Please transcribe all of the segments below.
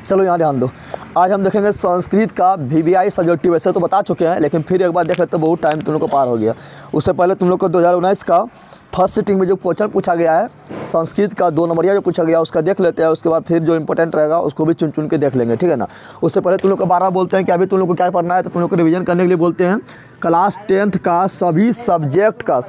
चलो यहाँ ध्यान दो। आज हम देखेंगे संस्कृत का VVI सब्जेक्टिव। वैसे तो बता चुके हैं, लेकिन फिर एक बार देख लेते तो बहुत टाइम तुम लोग को पार हो गया। उससे पहले तुम लोग को 2019 का फर्स्ट सिटिंग में जो क्वेश्चन पूछा गया है संस्कृत का 2 नंबरिया जो पूछा गया उसका देख लेते हैं। उसके बाद फिर जो इंपॉर्टेंट रहेगा उसको भी चुन चुन के देख लेंगे, ठीक है ना। उससे पहले तुम लोग को 12 बोलते हैं कि अभी तुम लोग को क्या पढ़ना है, तो तुम लोग को रिवीजन करने के लिए बोलते हैं। क्लास 10th का सभी सब्जेक्ट का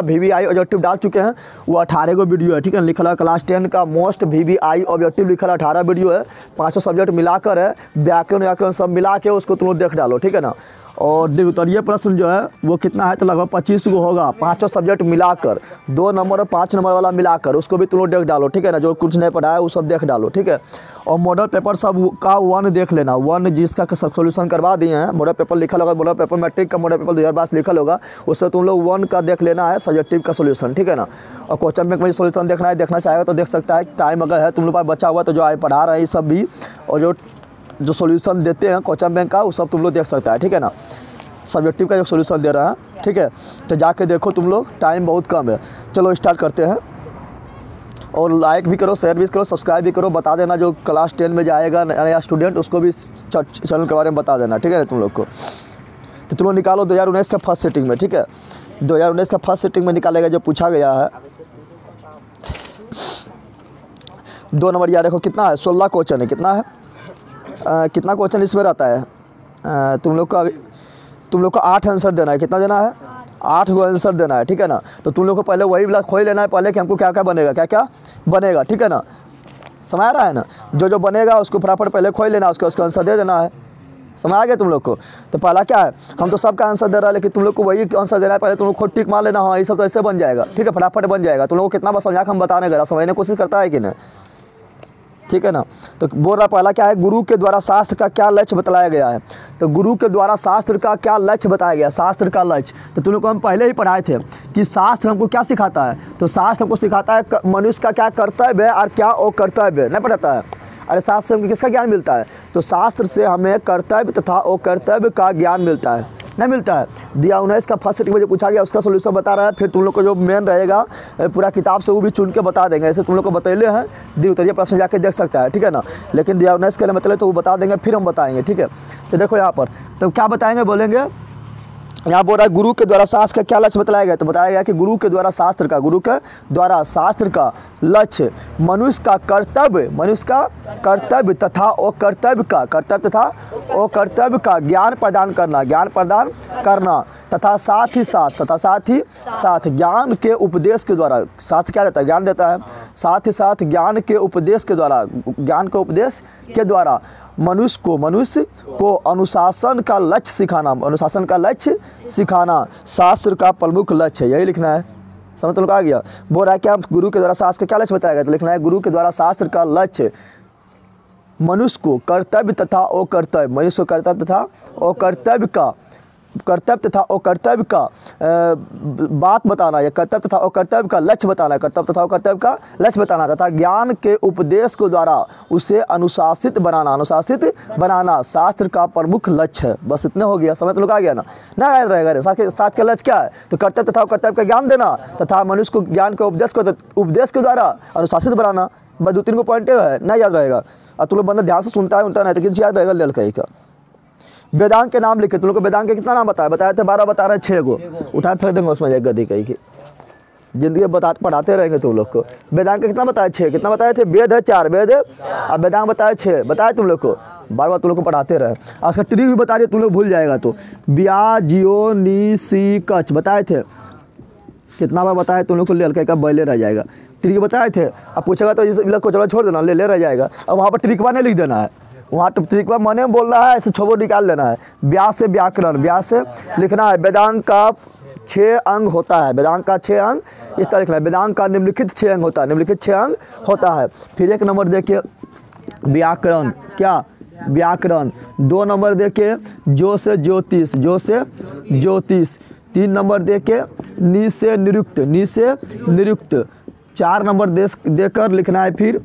VVI ऑब्जेक्टिव डाल चुके हैं। वो 18 को वीडियो है, ठीक है। लिखा है क्लास 10 का मोस्ट VVI ऑब्जेक्टिव लिखा है 18 वीडियो है। 5 सब्जेक्ट मिलाकर है, व्याकरण सब मिला के उसको तुम लोग देख डालो, ठीक है ना। और द्वितीय प्रश्न जो है वो कितना है, तो लगभग 25 को होगा। 5 सब्जेक्ट मिलाकर 2 नंबर और 5 नंबर वाला मिलाकर उसको भी तुम लोग देख डालो, ठीक है ना। जो कुछ नहीं पढ़ा है वो सब देख डालो, ठीक है। और मॉडल पेपर सब का 1 देख लेना, 1 जिसका सोल्यूशन करवा दिए हैं। मॉडल पेपर लिखा होगा, मॉडल पेपर मैट्रिक का मॉडल पेपर 2022 लिखा होगा, उससे तुम लोग 1 का देख लेना है सब्जेक्टिव का सोल्यूशन, ठीक है ना। और क्वेश्चन बैंक में सोल्यूशन देखना चाहेगा तो देख सकता है। टाइम अगर है तुम लोग पास बचा हुआ तो जो आए पढ़ा रहे हैं सब भी, और जो सोल्यूशन देते हैं क्वेश्चन बैंक का वो सब तुम लोग देख सकता है, ठीक है ना। सब्जेक्टिव का जो सोल्यूशन दे रहा है, ठीक है। तो जाके देखो तुम लोग, टाइम बहुत कम है। चलो स्टार्ट करते हैं। और लाइक भी करो, शेयर भी करो, सब्सक्राइब भी करो। बता देना जो क्लास 10 में जाएगा नया स्टूडेंट उसको भी चैनल के बारे में बता देना, ठीक है तुम लोग को। तो तुम लोग निकालो 2019 का फर्स्ट सिटिंग में, ठीक है। 2019 का फर्स्ट सिटिंग में निकालेगा जो पूछा गया है 2 नंबर। यार देखो कितना है, 16 क्वेश्चन है। कितना है, कितना क्वेश्चन इसमें रहता है। तुम लोग को 8 आंसर देना है। कितना देना है, 8 को आंसर देना है, ठीक है ना। तो तुम लोग को पहले वही वाला खोज लेना है पहले कि हमको क्या क्या बनेगा, ठीक है ना। समझ आ रहा है ना। जो बनेगा उसको फटाफट पहले खोज लेना, उसका आंसर दे देना है। समझ आ गया तुम लोग को। तो पहला क्या है, हम तो सबका आंसर दे रहा है, लेकिन तुम लोग को वही आंसर देना है पहले। तुम लोग खुद टिक मार लेना, हाँ ये सब तो ऐसे बन जाएगा, ठीक है, फटाफट बन जाएगा। तुम लोग को कितना बार समझा के हम बताने गया, समझने की कोशिश करता है कि नहीं, ठीक है ना। तो बोल रहा पहला क्या है, गुरु के द्वारा शास्त्र का क्या लक्ष्य बताया गया है। तो गुरु के द्वारा शास्त्र का क्या लक्ष्य बताया गया, शास्त्र का लक्ष्य। तो तुम लोग को हम पहले ही पढ़ाए थे कि शास्त्र हमको क्या सिखाता है। तो शास्त्र हमको सिखाता है मनुष्य का क्या कर्तव्य है और क्या अकर्तव्य है, नहीं पढ़ाता है। अरे शास्त्र से हमको किसका ज्ञान मिलता है, तो शास्त्र से हमें कर्तव्य तथा अकर्तव्य का ज्ञान मिलता है, नहीं मिलता है। 2019 का फर्स्ट सिटिंग में जो पूछा गया उसका सोल्यूशन बता रहा है। फिर तुम लोग को जो मेन रहेगा पूरा किताब से वो भी चुन के बता देंगे। ऐसे तुम लोग को बतैले हैं, द्वितीय प्रश्न जाके देख सकता है, ठीक है ना। लेकिन 2019 के लिए मतलब तो वो बता देंगे, फिर हम बताएंगे, ठीक है। तो देखो यहाँ पर तो क्या बताएंगे, बोलेंगे यहाँ बोल रहा है गुरु के द्वारा शास्त्र का क्या लक्ष्य बताया गया। तो बताया गया कि गुरु के द्वारा शास्त्र का लक्ष्य मनुष्य का कर्तव्य तथा अकर्तव्य का ज्ञान प्रदान करना तथा साथ ही साथ ज्ञान के उपदेश के द्वारा। शास्त्र क्या रहता है, ज्ञान देता है। साथ ही साथ ज्ञान के उपदेश के द्वारा मनुष्य को अनुशासन का लक्ष्य सिखाना शास्त्र का प्रमुख लक्ष्य है। यही लिखना है, समझ तो लोग आ गया। बोल रहा है क्या, गुरु के द्वारा शास्त्र का क्या लक्ष्य बताया गया। तो लिखना है गुरु के द्वारा शास्त्र का लक्ष्य मनुष्य को कर्तव्य तथा अकर्तव्य का बात बताना, या कर्तव्य तथा अकर्तव्य का लक्ष्य बताना, तथा ज्ञान के उपदेश के द्वारा उसे अनुशासित बनाना शास्त्र का प्रमुख लक्ष्य है। बस इतने हो गया, समझ तो लोग आ गया ना। ना याद रहेगा साथ का लक्ष्य क्या है, तो कर्तव्य तथा अकर्तव्य का ज्ञान देना तथा मनुष्य को ज्ञान के उपदेश के द्वारा अनुशासित बनाना। बस 2-3 को पॉइंट है, ना याद रहेगा। और तुम लोग बंदा ध्यान से सुनता है नहीं, तो किसी याद रहेगा लेल कहीं का। वेदांग के नाम लिखे, तुम लोग को वेदांग के कितना नाम बताए थे, 12 बता रहे, 6 को उठा फेंक देंगे उसमें एक गद्दी कहीं की। जिंदगी पढ़ाते रहेंगे तुम लोग को। वेदांग के कितना बताए, 6। कितना बताए थे, वेद है 4 वेद, अब वेदांग बताए 6 बताए तुम लोग को। बार तुम लोग को पढ़ाते रहे। आज का ट्रिक भी बता दिए, तुम लोग भूल जाएगा। तो ब्या जियो नी सी कच बताए थे, कितना बार बताए तुम लोग को, लेल का बैले रह जाएगा। ट्रिक बताए थे, अब पूछेगा तो इस लोग को चलो छोड़ देना, ले रह जाएगा। अब वहाँ पर ट्रिकवा नहीं लिख देना है, वहाँ ट्रिकवा मने में बोल रहा है, ऐसे छोबो निकाल देना है। व्यास से व्याकरण, व्यास से लिखना है। वेदांग का 6 अंग होता है, वेदांग का 6 अंग इस तरह लिखना है। वेदांग का निम्नलिखित 6 अंग होता है, फिर 1 नंबर देखिए व्याकरण, क्या व्याकरण। 2 नंबर देखिए जो से ज्योतिष, 3 नंबर देखिए नि से निरुक्त। 4 नंबर देकर लिखना है फिर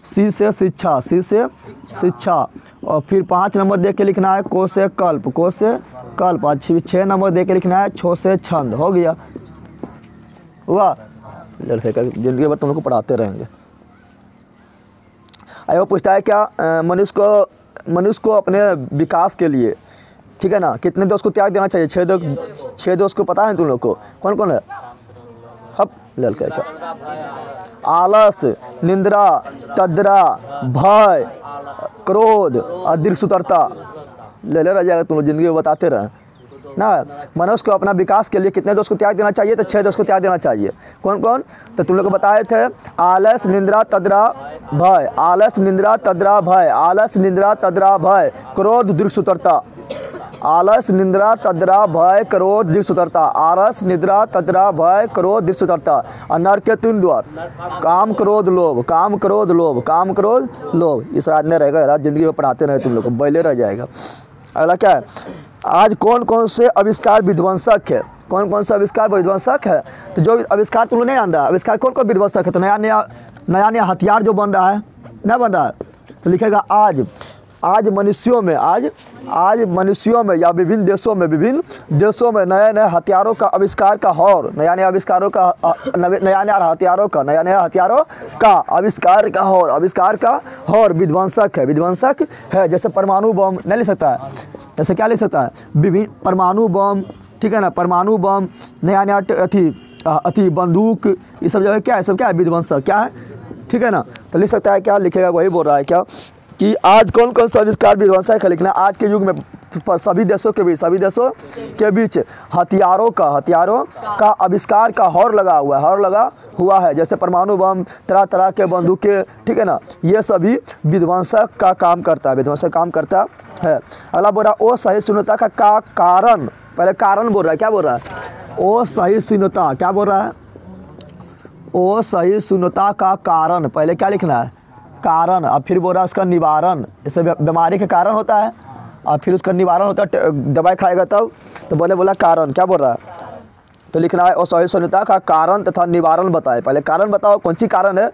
सी से शिक्षा, और फिर 5 नंबर देख के लिखना है को से कल्प। 6 नंबर देख के लिखना है छो से छंद। हो गया, हुआ। लड़के का जिंदगी भर तुम लोग को पढ़ाते रहेंगे। वो पूछता है क्या मनुष्य को अपने विकास के लिए, ठीक है ना, कितने दोष को त्याग देना चाहिए? 6 दोष को पता है तुम लोग को? कौन कौन है? हप ललका क्या? आलस, निंद्रा, तद्रा, भय, क्रोध और दीर्घ सुतरता। ले रह जाएगा, तुम लोग जिंदगी में बताते रहे ना। मनुष्य को अपना विकास के लिए कितने दोष को त्याग देना चाहिए? तो 6 दोष को त्याग देना चाहिए। कौन कौन? तो तुम लोग को बताए थे, आलस, निंद्रा, तद्रा, भय। आलस, निंद्रा, तद्रा, भय। आलस, निंद्रा, तद्रा, भय, क्रोध, दीर्घ सुतरता। आलस, निंद्रा, तद्रा, भय, क्रोध, दीर्घ सुतरता। आलस, निद्रा, तद्रा, भय, क्रोध, दीर्घ सुतरता। और नर के 3 द्वार, काम, क्रोध, लोभ। काम, क्रोध, लोभ। काम, क्रोध, लोभ। इस आज नहीं रहेगा, जिंदगी में पढ़ाते रहे तुम लोग को, बैले रह जाएगा। अगला क्या है? आज कौन कौन से आविष्कार विध्वंसक है? कौन कौन से आविष्कार विध्वंसक है? तो जो आविष्कार तुम लोग नहीं जान रहा, आविष्कार कौन कौन विध्वंसक है? तो नया हथियार जो बन रहा है, ना बन रहा है, तो लिखेगा आज मनुष्यों में या विभिन्न देशों में नए नए हथियारों का आविष्कार का हौर, नया नया हथियारों का आविष्कार का हौर विध्वंसक है। जैसे परमाणु बम नहीं ले सकता है, जैसे क्या ले सकता है? विभिन्न परमाणु बम, ठीक है ना, परमाणु बम, नया अति बंदूक, ये सब जो है क्या है? सब क्या है? विध्वंसक क्या है, ठीक है ना। तो लिख सकता है क्या? लिखेगा वही बोल रहा है क्या कि आज कौन कौन सा आविष्कार विध्वंसक है लिखना। आज के युग में सभी देशों के बीच हथियारों का आविष्कार का हौर लगा हुआ है। जैसे परमाणु बम, तरह तरह के बंदूकें, ठीक है ना, ये सभी विध्वंसक का काम करता है। अगला बोल रहा है, ओ सहिष्णुता का कारण। पहले कारण बोल रहा है, क्या बोल रहा है? ओ सहिष्णुता, क्या बोल रहा है? ओ सहिष्णुता का कारण। पहले क्या लिखना है? कारण। अब फिर बोल रहा है उसका निवारण। जैसे बीमारी का कारण होता है और फिर उसका निवारण होता है, दवाई खाएगा तब, तो बोला कारण। क्या बोल रहा है? तो लिखना है असहिष्णुता का कारण तथा निवारण बताए। पहले कारण बताओ, कौन सी कारण है,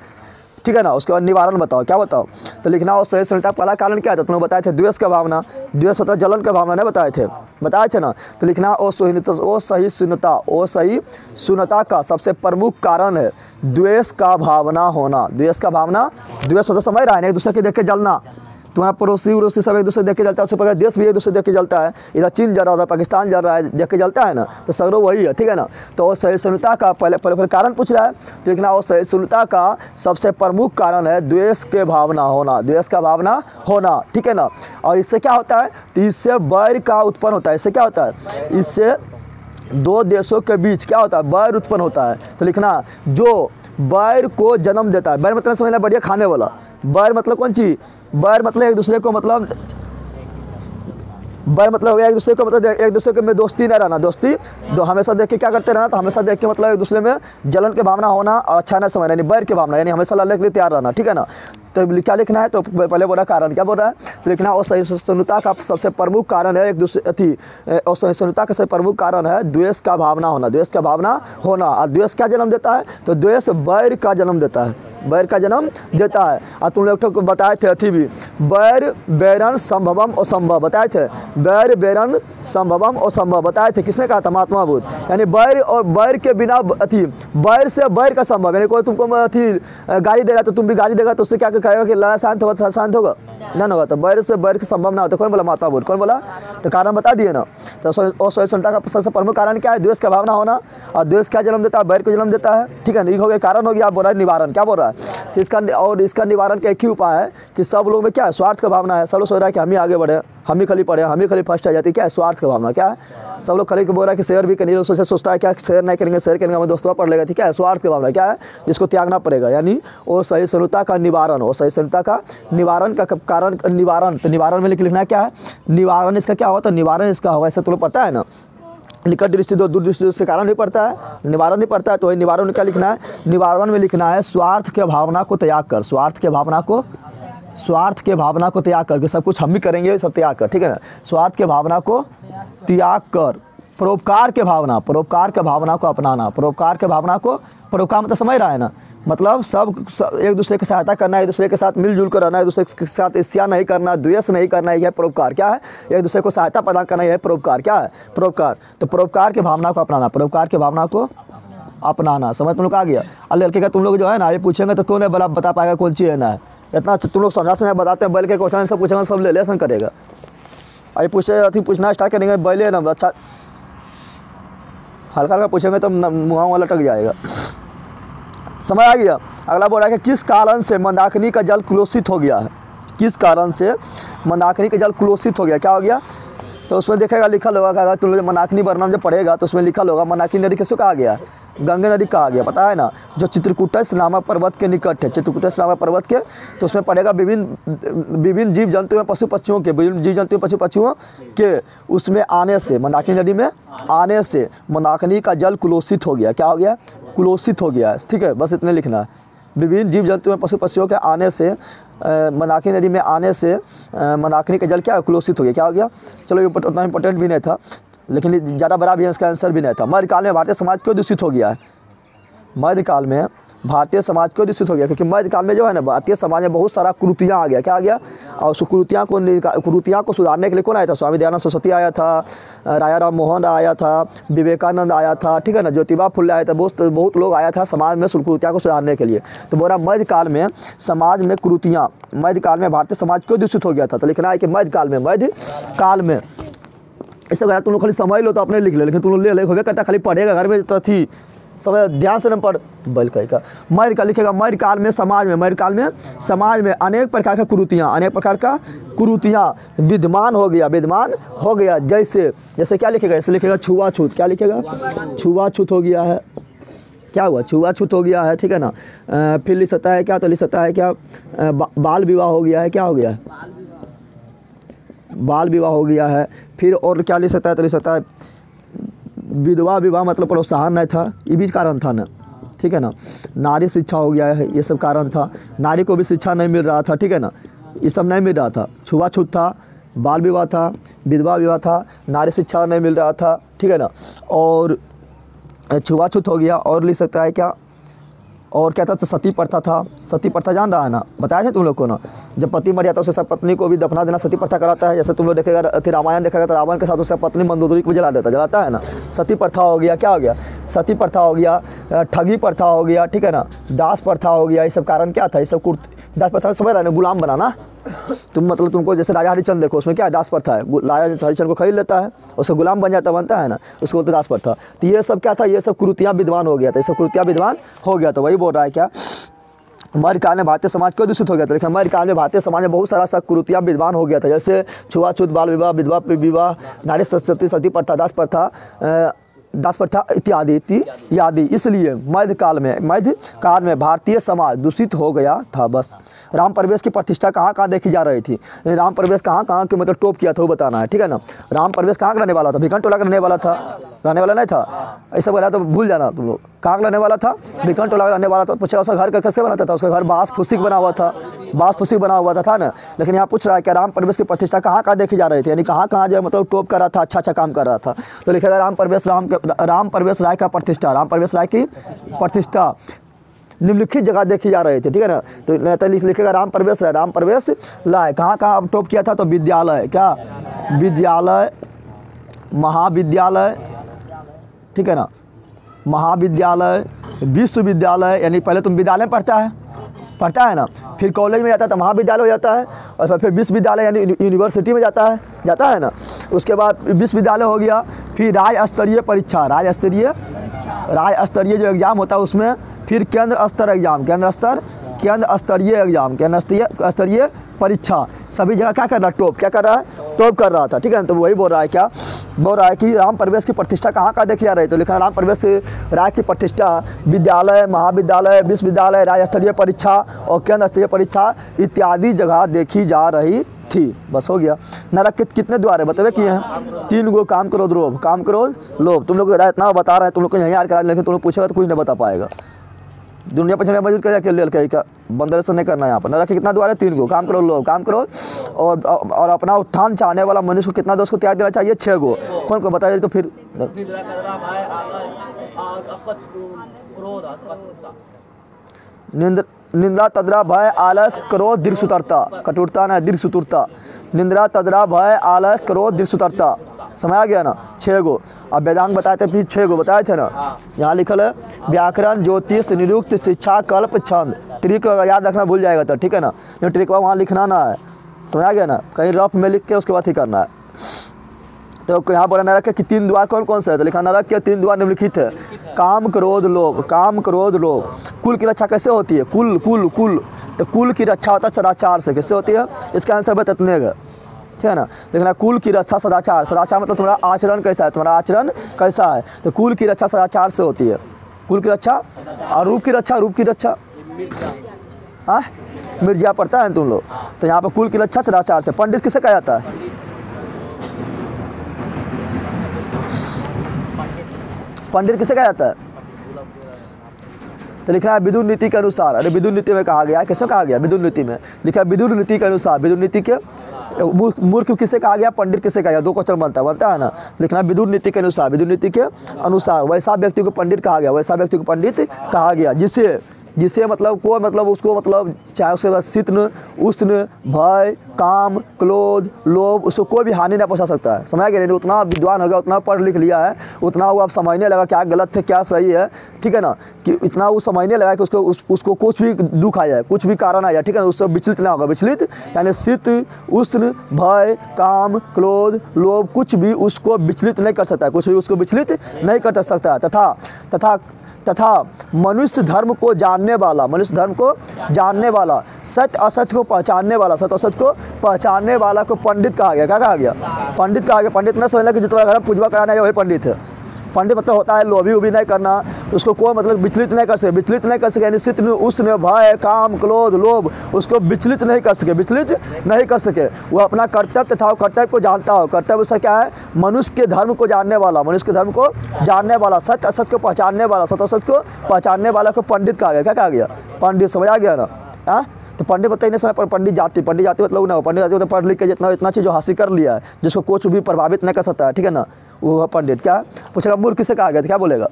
ठीक है ना, उसके बाद निवारण बताओ, क्या बताओ? तो लिखना असहिष्णुता पहला कारण क्या है? तो तुम लोग बताए थे द्वेष का भावना। द्वेष होता है जलन का भावना, नहीं बताए थे ना। तो लिखना असहिष्णुता का सबसे प्रमुख कारण है द्वेष का भावना होना। द्वेष होता समझ रहा है ना, एक दूसरे के देख के जलना। तुम्हारा पड़ोसी सब एक दूसरे देख के जलता है, उससे पहले देश भी एक दूसरे देख के जलता है। इधर चीन जल रहा है, उधर पाकिस्तान जल रहा है, देख के जलता है ना, तो सगरों वही है, ठीक है ना। तो असहिष्णुता का पहले कारण पूछ रहा है, तो लिखना असहिष्णुता का सबसे प्रमुख कारण है द्वेष के भावना होना, ठीक है ना। और इससे क्या होता है? तो इससे बैर का उत्पन्न होता है। इससे क्या होता है? इससे 2 देशों के बीच क्या होता है? बैर उत्पन्न होता है। तो लिखना जो बैर को जन्म देता है। बैर मतलब समझना बढ़िया खाने वाला। बैर मतलब कौन चीज़? बैर मतलब एक दूसरे को मतलब बैर मतलब हो गया एक दूसरे के में दोस्ती नहीं रहना। दोस्ती हमेशा देख के क्या करते रहना? तो हमेशा देख के मतलब एक दूसरे में जलन के भावना होना और अच्छा न समझना, यानी बैर की भावना, यानी हमेशा लड़ने के लिए तैयार रहना, ठीक है ना। तो क्या लिखना है? तो पहले बोला कारण, क्या बोल रहा है? तो लिखना असहिष्णुता का सबसे प्रमुख कारण है असहिष्णुता का सबसे प्रमुख कारण है द्वेष का भावना होना। और द्वेष क्या जन्म देता है? तो द्वेष बैर का जन्म देता है। और तुम लोग को बताए थे अथी भी, बैर बैरन संभवम असंभव बताए थे। बैर बैरन संभवम असंभव बताए थे। किसने कहा था? महात्मा बुद्ध। यानी बैर और बैर के बिना बैर से बैर का संभव, यानी कोई तुमको गाली देगा तो तुम भी गाली देगा, तो उससे क्या कहेगा कि लड़ा शांत होगा? नहीं होगा। तो बैर से बैर के संभव ना होता। कौन बोला? महात्मा बुद्ध। कौन बोला? तो कारण बता दिए ना। तो असहिष्णुता का सबसे प्रमुख कारण क्या है? द्वेष का भावना होना। और द्वेष क्या जन्म देता है? बैर को जन्म देता है, ठीक है ना। ये हो गया कारण, हो गया। आप बोल रहा है निवारण, क्या बोल रहा है? तो इसका निवारण का एक ही उपाय है कि सब लोग में क्या है? स्वार्थ का भावना है। सब लोग सोच रहा है कि हम ही आगे बढ़े, हम ही खाली फर्स्ट आ जाती है। क्या है? स्वार्थ का भावना। क्या है? सब लोग खाली बोल रहा है कि शेयर भी करेंगे, सोचता है क्या शेयर नहीं करेंगे, शेयर करेंगे हमें दोस्तों पढ़ लेगा, ठीक है। स्वार्थ की भावना क्या है? जिसको त्यागना पड़ेगा, यानी वो सहिष्णुता का निवारण। का कारण निवारण। तो निवारण में लिखना है क्या है? निवारण इसका क्या होता है? निवारण इसका होगा, ऐसा तुम्हें पता है ना। निकट दृष्टि दूर दृष्टि से कारण नहीं पड़ता है, निवारण नहीं पड़ता है। तो निवारण में क्या लिखना है? निवारण में लिखना है स्वार्थ के भावना को त्याग कर। स्वार्थ के भावना को त्याग करके सब कुछ हम भी करेंगे, सब त्याग कर, ठीक है ना। स्वार्थ के भावना को त्याग कर परोपकार के भावना को अपनाना। परोपकार मतलब समझ रहा है ना, मतलब सब एक दूसरे की सहायता करना, एक दूसरे के साथ मिलजुल कर रहना, एक दूसरे के साथ ईर्ष्या नहीं करना, द्वेष नहीं करना, यह परोपकार। क्या है? एक दूसरे को सहायता प्रदान करना, यह परोपकार। क्या है? परोपकार। तो परोपकार के भावना को अपनाना। समझ तुम लोग आ गया? अल्लाह लड़के का तुम लोग जो है ना, ये पूछेंगे तो कौन है बता पाएगा कौन चीज़ है ना। इतना अच्छा तुम लोग समझा बताते हैं, बैल के क्वेश्चन सब पूछेंगे, सब ले लेसन करेगा। अभी पूछना स्टार्ट करेंगे बैले ना, अच्छा हल्का हल्का पूछेंगे तो मुँह वाला लटक जाएगा। समझ आ गया। अगला बोल रहा है कि किस कारण से मंदाकिनी का जल कुलोषित हो गया है, किस कारण से मंदाकिनी का जल कुलोषित हो गया, क्या हो गया? तो उसमें देखेगा लिखल होगा, अगर तुम मंदाकिनी वर्णन जब पढ़ेगा तो उसमें लिखल होगा मंदाकिनी नदी किसको कहा गया? गंगा नदी कहा गया, पता है ना, जो चित्रकूटस्थ नामक पर्वत के निकट है, चित्रकूटस्थ नामक पर्वत के। तो उसमें पड़ेगा विभिन्न जीव जंतु में पशु पक्षियों के, विभिन्न जीव जंतु पशु पक्षियों के उसमें आने से, मंदाकिनी नदी में आने से मंदाकिनी का जल कुलोषित हो गया। क्या हो गया? कुलोषित हो गया है। ठीक है, बस इतने लिखना है। विभिन्न जीव जंतु में पशु पक्षियों के आने से, मंदाकिनी नदी में आने से मंदाकिनी का जल क्या कुलोषित हो गया। क्या हो गया? चलो ये उतना इंपॉर्टेंट भी नहीं था, लेकिन ज़्यादा बड़ा भी है, इसका आंसर भी नहीं था। मध्यकाल में भारतीय समाज क्यों दूषित हो गया है? मध्यकाल में भारतीय समाज क्यों दूषित हो गया? क्योंकि मध्यकाल में जो है ना, भारतीय समाज में बहुत सारा कुरीतियाँ आ गया। क्या आ गया? और उस कुरीतियाँ को सुधारने के लिए कौन आया था? स्वामी दयानंद सरस्वती आया था, राजा राम मोहन आया था, विवेकानंद आया था, ठीक है ना, ज्योतिबा फुले आया था, बहुत लोग आया था समाज में कुरीतियाँ को सुधारने के लिए। तो बोला मध्यकाल में समाज में कुरीतियाँ, मध्यकाल में भारतीय समाज क्यों दूषित हो गया था? तो लिखना है कि मध्यकाल में इससे तुम लोग खाली समझ लो तो अपने लिख ले, लेकिन तुम लोग ले होगा करता, खाली पढ़ेगा घर में तो थी समझ, ध्यान से न पढ़। बैल कहेगा मध्यकाल लिखेगा, मध्यकाल में समाज में अनेक प्रकार का कुरीतियाँ विद्यमान हो गया। जैसे क्या लिखेगा? ऐसे लिखेगा छुआछूत। क्या लिखेगा? छुआछूत हो गया है। क्या हुआ? छुआछूत हो गया है, ठीक है ना। फिर लिख सकता है क्या? तो लिख सकता है क्या? बाल विवाह हो गया है। क्या हो गया है? बाल विवाह हो गया है। फिर और क्या लिख सकता है? तो लिख सकता है विधवा विवाह, मतलब प्रोत्साहन नहीं था, ये भी कारण था ना, ठीक है ना। नारी शिक्षा हो गया है, ये सब कारण था। नारी को भी शिक्षा नहीं मिल रहा था, ठीक है ना, ये सब नहीं मिल रहा था। छुआछूत था, बाल विवाह था, विधवा विवाह था, नारी शिक्षा नहीं मिल रहा था, ठीक है ना, और छुआछूत हो गया। और लिख सकता है क्या? और क्या था? तो सती प्रथा था। सती प्रथा जान रहा है ना, बताया था तुम लोग को ना, जब पति मर जाता है उसके साथ पत्नी को भी दफना देना सती प्रथा कराता है। जैसे तुम लोग देखेगा, रामायण देखेगा तो रावण के साथ उसका पत्नी मंदोदरी को जलाता है ना, सती प्रथा हो गया। क्या हो गया? सती प्रथा हो गया, ठगी प्रथा हो गया, ठीक है ना, दास प्रथा हो गया। ये सब कारण क्या था? ये सब दास प्रथा समझ रहा है ना, गुलाम बनाना। मतलब तुमको जैसे राजा हरिश्चंद्र देखो, उसमें क्या है? दास प्रथा है। राजा हरिश्चंद्र को खरीद लेता है, उससे गुलाम बनता है ना, उसको बोलते दास प्रथा। तो ये सब क्या था? ये सब कुरीतियाँ विद्वान हो गया था, ये सब कुरीतियाँ विद्वान हो गया। तो वही बोल रहा है क्या? मध्यकाल में भारतीय समाज क्यों दूषित हो गया था? लेकिन मध्यकाल में भारतीय समाज में बहुत सारा सा कुरीतियाँ विद्वान हो गया था, जैसे छुआछूत, बाल विवाह, विधवा विवाह, नारी सती प्रथा, दास प्रथा इत्यादि। इसलिए मध्यकाल में भारतीय समाज दूषित हो गया था। बस राम प्रवेश की प्रतिष्ठा कहाँ देखी जा रही थी? राम प्रवेश कहाँ के मतलब टॉप किया था वो बताना है, ठीक है ना। राम प्रवेश कहाँ रहने वाला था? भिकन टोला का रहने वाला नहीं था। ऐसा बोला तो भूल जाना तुम लोग। कहाँ रहने वाला था? भिकन टोला रहने वाला था। पूछा उसका घर कैसे बनाता था? उसका घर बाँस फुसिक बना हुआ था ना। लेकिन यहाँ पूछ रहा है कि राम प्रवेश की प्रतिष्ठा कहाँ देखी जा रही थी, यानी कहाँ जो है मतलब टॉप कर रहा था, अच्छा काम कर रहा था। तो लिखेगा राम प्रवेश राय का प्रतिष्ठा, राम प्रवेश राय की प्रतिष्ठा निम्नलिखित जगह देखी जा रही थी, ठीक है ना। तो लिखेगा राम प्रवेश राय कहाँ अब टॉप किया था? तो विद्यालय, क्या? विद्यालय, महाविद्यालय, ठीक है ना, महाविद्यालय, विश्वविद्यालय, यानी पहले तुम विद्यालय पढ़ता है ना, फिर कॉलेज में जाता है तो महाविद्यालय हो जाता है, और फिर विश्वविद्यालय यानी यूनिवर्सिटी में जाता है ना। उसके बाद विश्वविद्यालय हो गया, फिर राज्य स्तरीय परीक्षा, राज्य स्तरीय जो एग्ज़ाम होता है उसमें, फिर केंद्र स्तरीय परीक्षा, सभी जगह क्या कर रहा है? टॉप कर रहा था, ठीक है ना। तो वही बोल रहा है क्या? बोल रहा है कि राम प्रवेश की प्रतिष्ठा कहाँ देखी जा रही है? तो लिखा राम प्रवेश राय की प्रतिष्ठा विद्यालय, महाविद्यालय, विश्वविद्यालय, राज्य स्तरीय परीक्षा और केंद्र स्तरीय परीक्षा इत्यादि जगह देखी जा रही थी। बस हो गया। नरक के कितने द्वार है बतावे किए हैं? 3 गो, काम क्रोध लोभ। तुम लोग इतना बता रहे हैं, तुम लोग को यहीं याद करा, लेकिन तुम लोग पूछेगा तो कुछ नहीं बता पाएगा। दुनिया पर मौजूद कर बंदर से नहीं करना। यहाँ पर नरक के कितना द्वार है? 3 गो, काम क्रोध और अपना उत्थान चाहने वाला मनुष्य को कितना दोष को त्याग देना चाहिए? 6 गो। कौन को बताइए तो फिर निंद्रा, तद्रा, भय, आलस, क्रोध, दीर्घ सुतरता, कटुरता ना दीर्घ सुतुरता। निंद्रा, तद्रा, भय, आलस, क्रोध, दीर्घ सुतरता, समझ आ गया ना, 6 गो। अब वेदांग बताए थे, फिर 6 गो बताए थे ना। यहाँ लिखल है व्याकरण, ज्योतिष, निरुक्त, शिक्षा, कल्प, छंद। ट्रिक याद रखना, भूल जाएगा तो, ठीक है ना। जो ट्रिक वहाँ लिखना ना है, समझ आ गया ना, कहीं रफ में लिख के उसके बाद ही करना है। तो यहाँ पर नरक के 3 द्वार कौन कौन से है, तो लिखा नरक के 3 द्वार निम्नलिखित है। काम, क्रोध, लोभ। काम, क्रोध, लोभ। कुल की रक्षा कैसे होती है, कुल कुल कुल, तो कुल की रक्षा होता है सदाचार से। कैसे होती है, इसका आंसर बतने का, ठीक है ना। लिखना कुल की रक्षा सदाचार। सदाचार मतलब तुम्हारा आचरण कैसा है, तुम्हारा आचरण कैसा है, तो कुल की रक्षा सदाचार से होती है। कुल की रक्षा। और रूप की रक्षा, रूप की रक्षा हाँ मिर्जा पढ़ता है तुम लोग, तो यहाँ पर कुल की रक्षा सदाचार से। पंडित किसे कहा जाता है, पंडित किसे कहा जाता है, तो लिखा है विदुर नीति के अनुसार। अरे विदुर नीति में कहा गया है, किसमें कहा गया, विदुर नीति में लिखा है विदुर नीति के अनुसार। विदुर नीति के मूर्ख किसे कहा गया, पंडित किसे कहा गया, 2 क्वेश्चन बनता है ना। लिखना है विदुर नीति के अनुसार। विदुर नीति के अनुसार वैसा व्यक्ति को पंडित कहा गया, वैसा व्यक्ति को पंडित कहा गया जिसे मतलब को मतलब उसको मतलब चाहे उसके बाद शीतन, उष्ण, भय, काम, क्रोध, लोभ, उसको कोई भी हानि नहीं पहुंचा सकता है। समझ गया, उतना विद्वान हो गया, उतना पढ़ लिख लिया है, उतना वो अब समझने लगा क्या गलत है क्या सही है, ठीक है ना, कि इतना वो समझने लगा कि उसको कुछ भी दुख आ जाए, कुछ भी कारण आ जाए, ठीक है ना, उससे विचलित नहीं होगा। विचलित यानी शीत, उष्ण, भय, काम, क्रोध, लोभ, कुछ भी उसको विचलित नहीं कर सकता है, कुछ भी उसको विचलित नहीं कर सकता है। तथा मनुष्य धर्म को जानने वाला, मनुष्य धर्म को जानने वाला, सत्य असत्य को पहचानने वाला, सत्य असत्य को पहचानने वाला को पंडित कहा गया। क्या कहा गया, पंडित कहा गया। पंडित न समझना कि जो तुम्हारे घर में पूजवा कराना है वही पंडित है। पंडित मतलब होता है लोभी उभी नहीं करना, उसको कोई मतलब विचलित नहीं कर सके, यानी शीतन, उष्ण, भय, काम, क्रोध, लोभ, उसको विचलित नहीं कर सके। वो अपना कर्तव्य तथा कर्तव्य को जानता हो। कर्तव्य उसका क्या है, मनुष्य के धर्म को जानने वाला, सत्य असत्य को पहचानने वाला, सत्य असत्य को पहचानने वाला को पंडित कहा गया। क्या कहा गया, पंडित। समझ आ गया ना। हाँ, तो पंडित बताइए नहीं समय पर पंडित जाति मतलब ना, पंडित जाति मतलब पढ़ लिख के इतना चीज़ जो हासिल कर लिया है, जिसको कुछ भी प्रभावित नहीं कर सकता है, ठीक है ना, वो है पंडित। क्या पूछेगा, मूर्ख किसे कहा गया, तो क्या बोलेगा,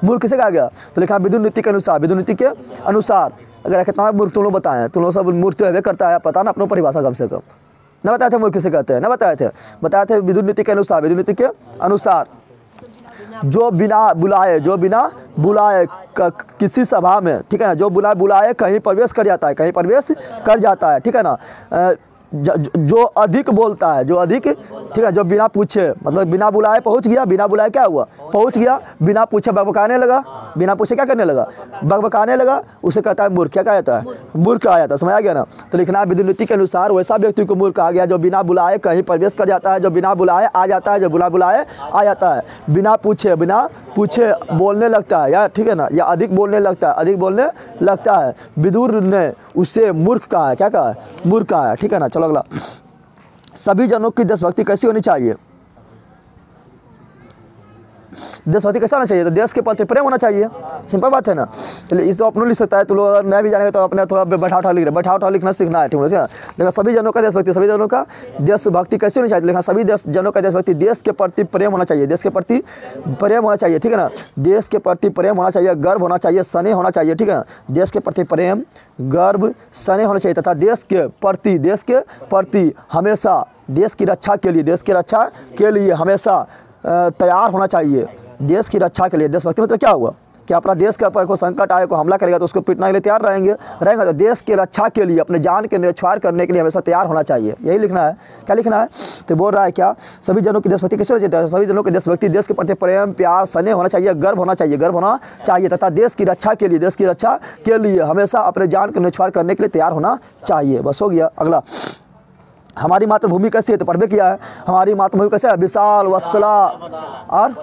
मूर्ख किसे कहा गया, तो लिखा विदुर नीति के अनुसार। विदुर नीति के अनुसार अगर कितना मूर्ख तुम लोग बताएं, तुम लोग सब मूर्ख तो है करता है, पता ना अपनों परिभाषा कम से कम न बताए थे, मूर्ख किसे कहते हैं, न बताए थे विदुर नीति के अनुसार। विदुर नीति के अनुसार जो बिना बुलाए किसी सभा में, ठीक है ना, जो बिना बुलाए कहीं प्रवेश कर जाता है, ठीक है ना, जो अधिक बोलता है, ठीक है, जो बिना पूछे मतलब बिना बुलाए पहुंच गया, बिना बुलाए क्या हुआ, पहुंच गया, बिना पूछे बकबकाने लगा, बिना पूछे क्या करने लगा, बकबकाने लगा, उसे कहता है मूर्ख। क्या कहा जाता है, मूर्ख कहा जाता है। समझ आ गया ना। तो लिखना है विदुर नीति के अनुसार वैसा व्यक्ति को मूर्ख कहा गया जो बिना बुलाए कहीं प्रवेश कर जाता है, जो बिना बुलाए आ जाता है, बिना पूछे बोलने लगता है, या ठीक है ना, या अधिक बोलने लगता है। विदुर ने उसे मूर्ख कहा है। क्या कहा है, मूर्ख कहा है, ठीक है ना। चलो अगला, सभी जनों की देशभक्ति कैसी होनी चाहिए, देशभक्ति कैसा होना चाहिए, तो देश के प्रति प्रेम होना चाहिए। सिंपल बात है ना। चलिए इस तो अपनों लिख सकता है, तो लोग नहीं भी जानेंगे तो अपने थोड़ा बैठा उठा लिखना सीखना है, ठीक है। लेकिन सभी जनों का देशभक्ति, सभी जनों का देशभक्ति कैसे होनी चाहिए, लेकिन सभी जनों का देशभक्ति, देश के प्रति प्रेम होना चाहिए, देश के प्रति प्रेम होना चाहिए, ठीक है ना। देश के प्रति प्रेम होना चाहिए, गर्व होना चाहिए, स्नेह होना चाहिए, ठीक है ना। देश के प्रति प्रेम, गर्व, स्नेह होना चाहिए तथा देश के प्रति हमेशा देश की रक्षा के लिए हमेशा तैयार होना चाहिए। देश की रक्षा के लिए देशभक्ति मतलब क्या हुआ कि अपना देश के ऊपर कोई संकट आए, कोई हमला करेगा तो उसको पीटने के लिए तैयार रहेंगे। तो देश की रक्षा के लिए, अपने जान के न्यौछावर करने के लिए हमेशा तैयार होना चाहिए। यही लिखना है। क्या लिखना है, तो बोल रहा है क्या, सभी जनों की देशभक्ति कैसे होनी चाहिए, सभी जनों की देशभक्ति, देश के प्रति प्रेम, प्यार, स्नेह होना चाहिए, गर्व होना चाहिए तथा देश की रक्षा के लिए हमेशा अपने जान के न्यौछावर करने के लिए तैयार होना चाहिए। बस हो गया। अगला, हमारी मातृभूमि कैसी है, तो पढ़ किया है। हमारी मातृभूमि कैसे है, विशाल, वत्सला और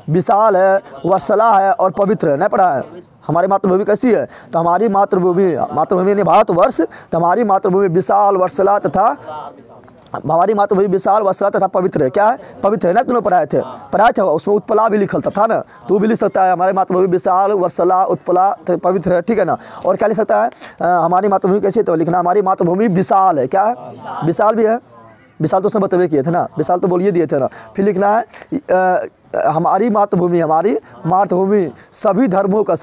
विशाल है, वत्सला है और पवित्र है। नहीं पढ़ा है। हमारी मातृभूमि कैसी है, तो हमारी मातृभूमि यानी भारतवर्ष, तो हमारी मातृभूमि विशाल, वत्सला तथा पवित्र है। क्या है, पवित्र है ना। तुमने पढ़ाए थे उसमें उत्पला भी लिखल था ना, तू भी लिख सकता है। हमारी मातृभूमि विशाल, वत्सला, उत्पला, पवित्र है, ठीक है ना। और क्या लिख सकता है, हमारी मातृभूमि कैसी है, तो लिखना हमारी मातृभूमि विशाल है। क्या है, विशाल भी है, विशाल तो उसने बतवे किए थे ना, विशाल तो बोलिए दिए थे ना। फिर लिखना है हमारी मातृभूमि, हमारी मातृभूमि सभी धर्मों का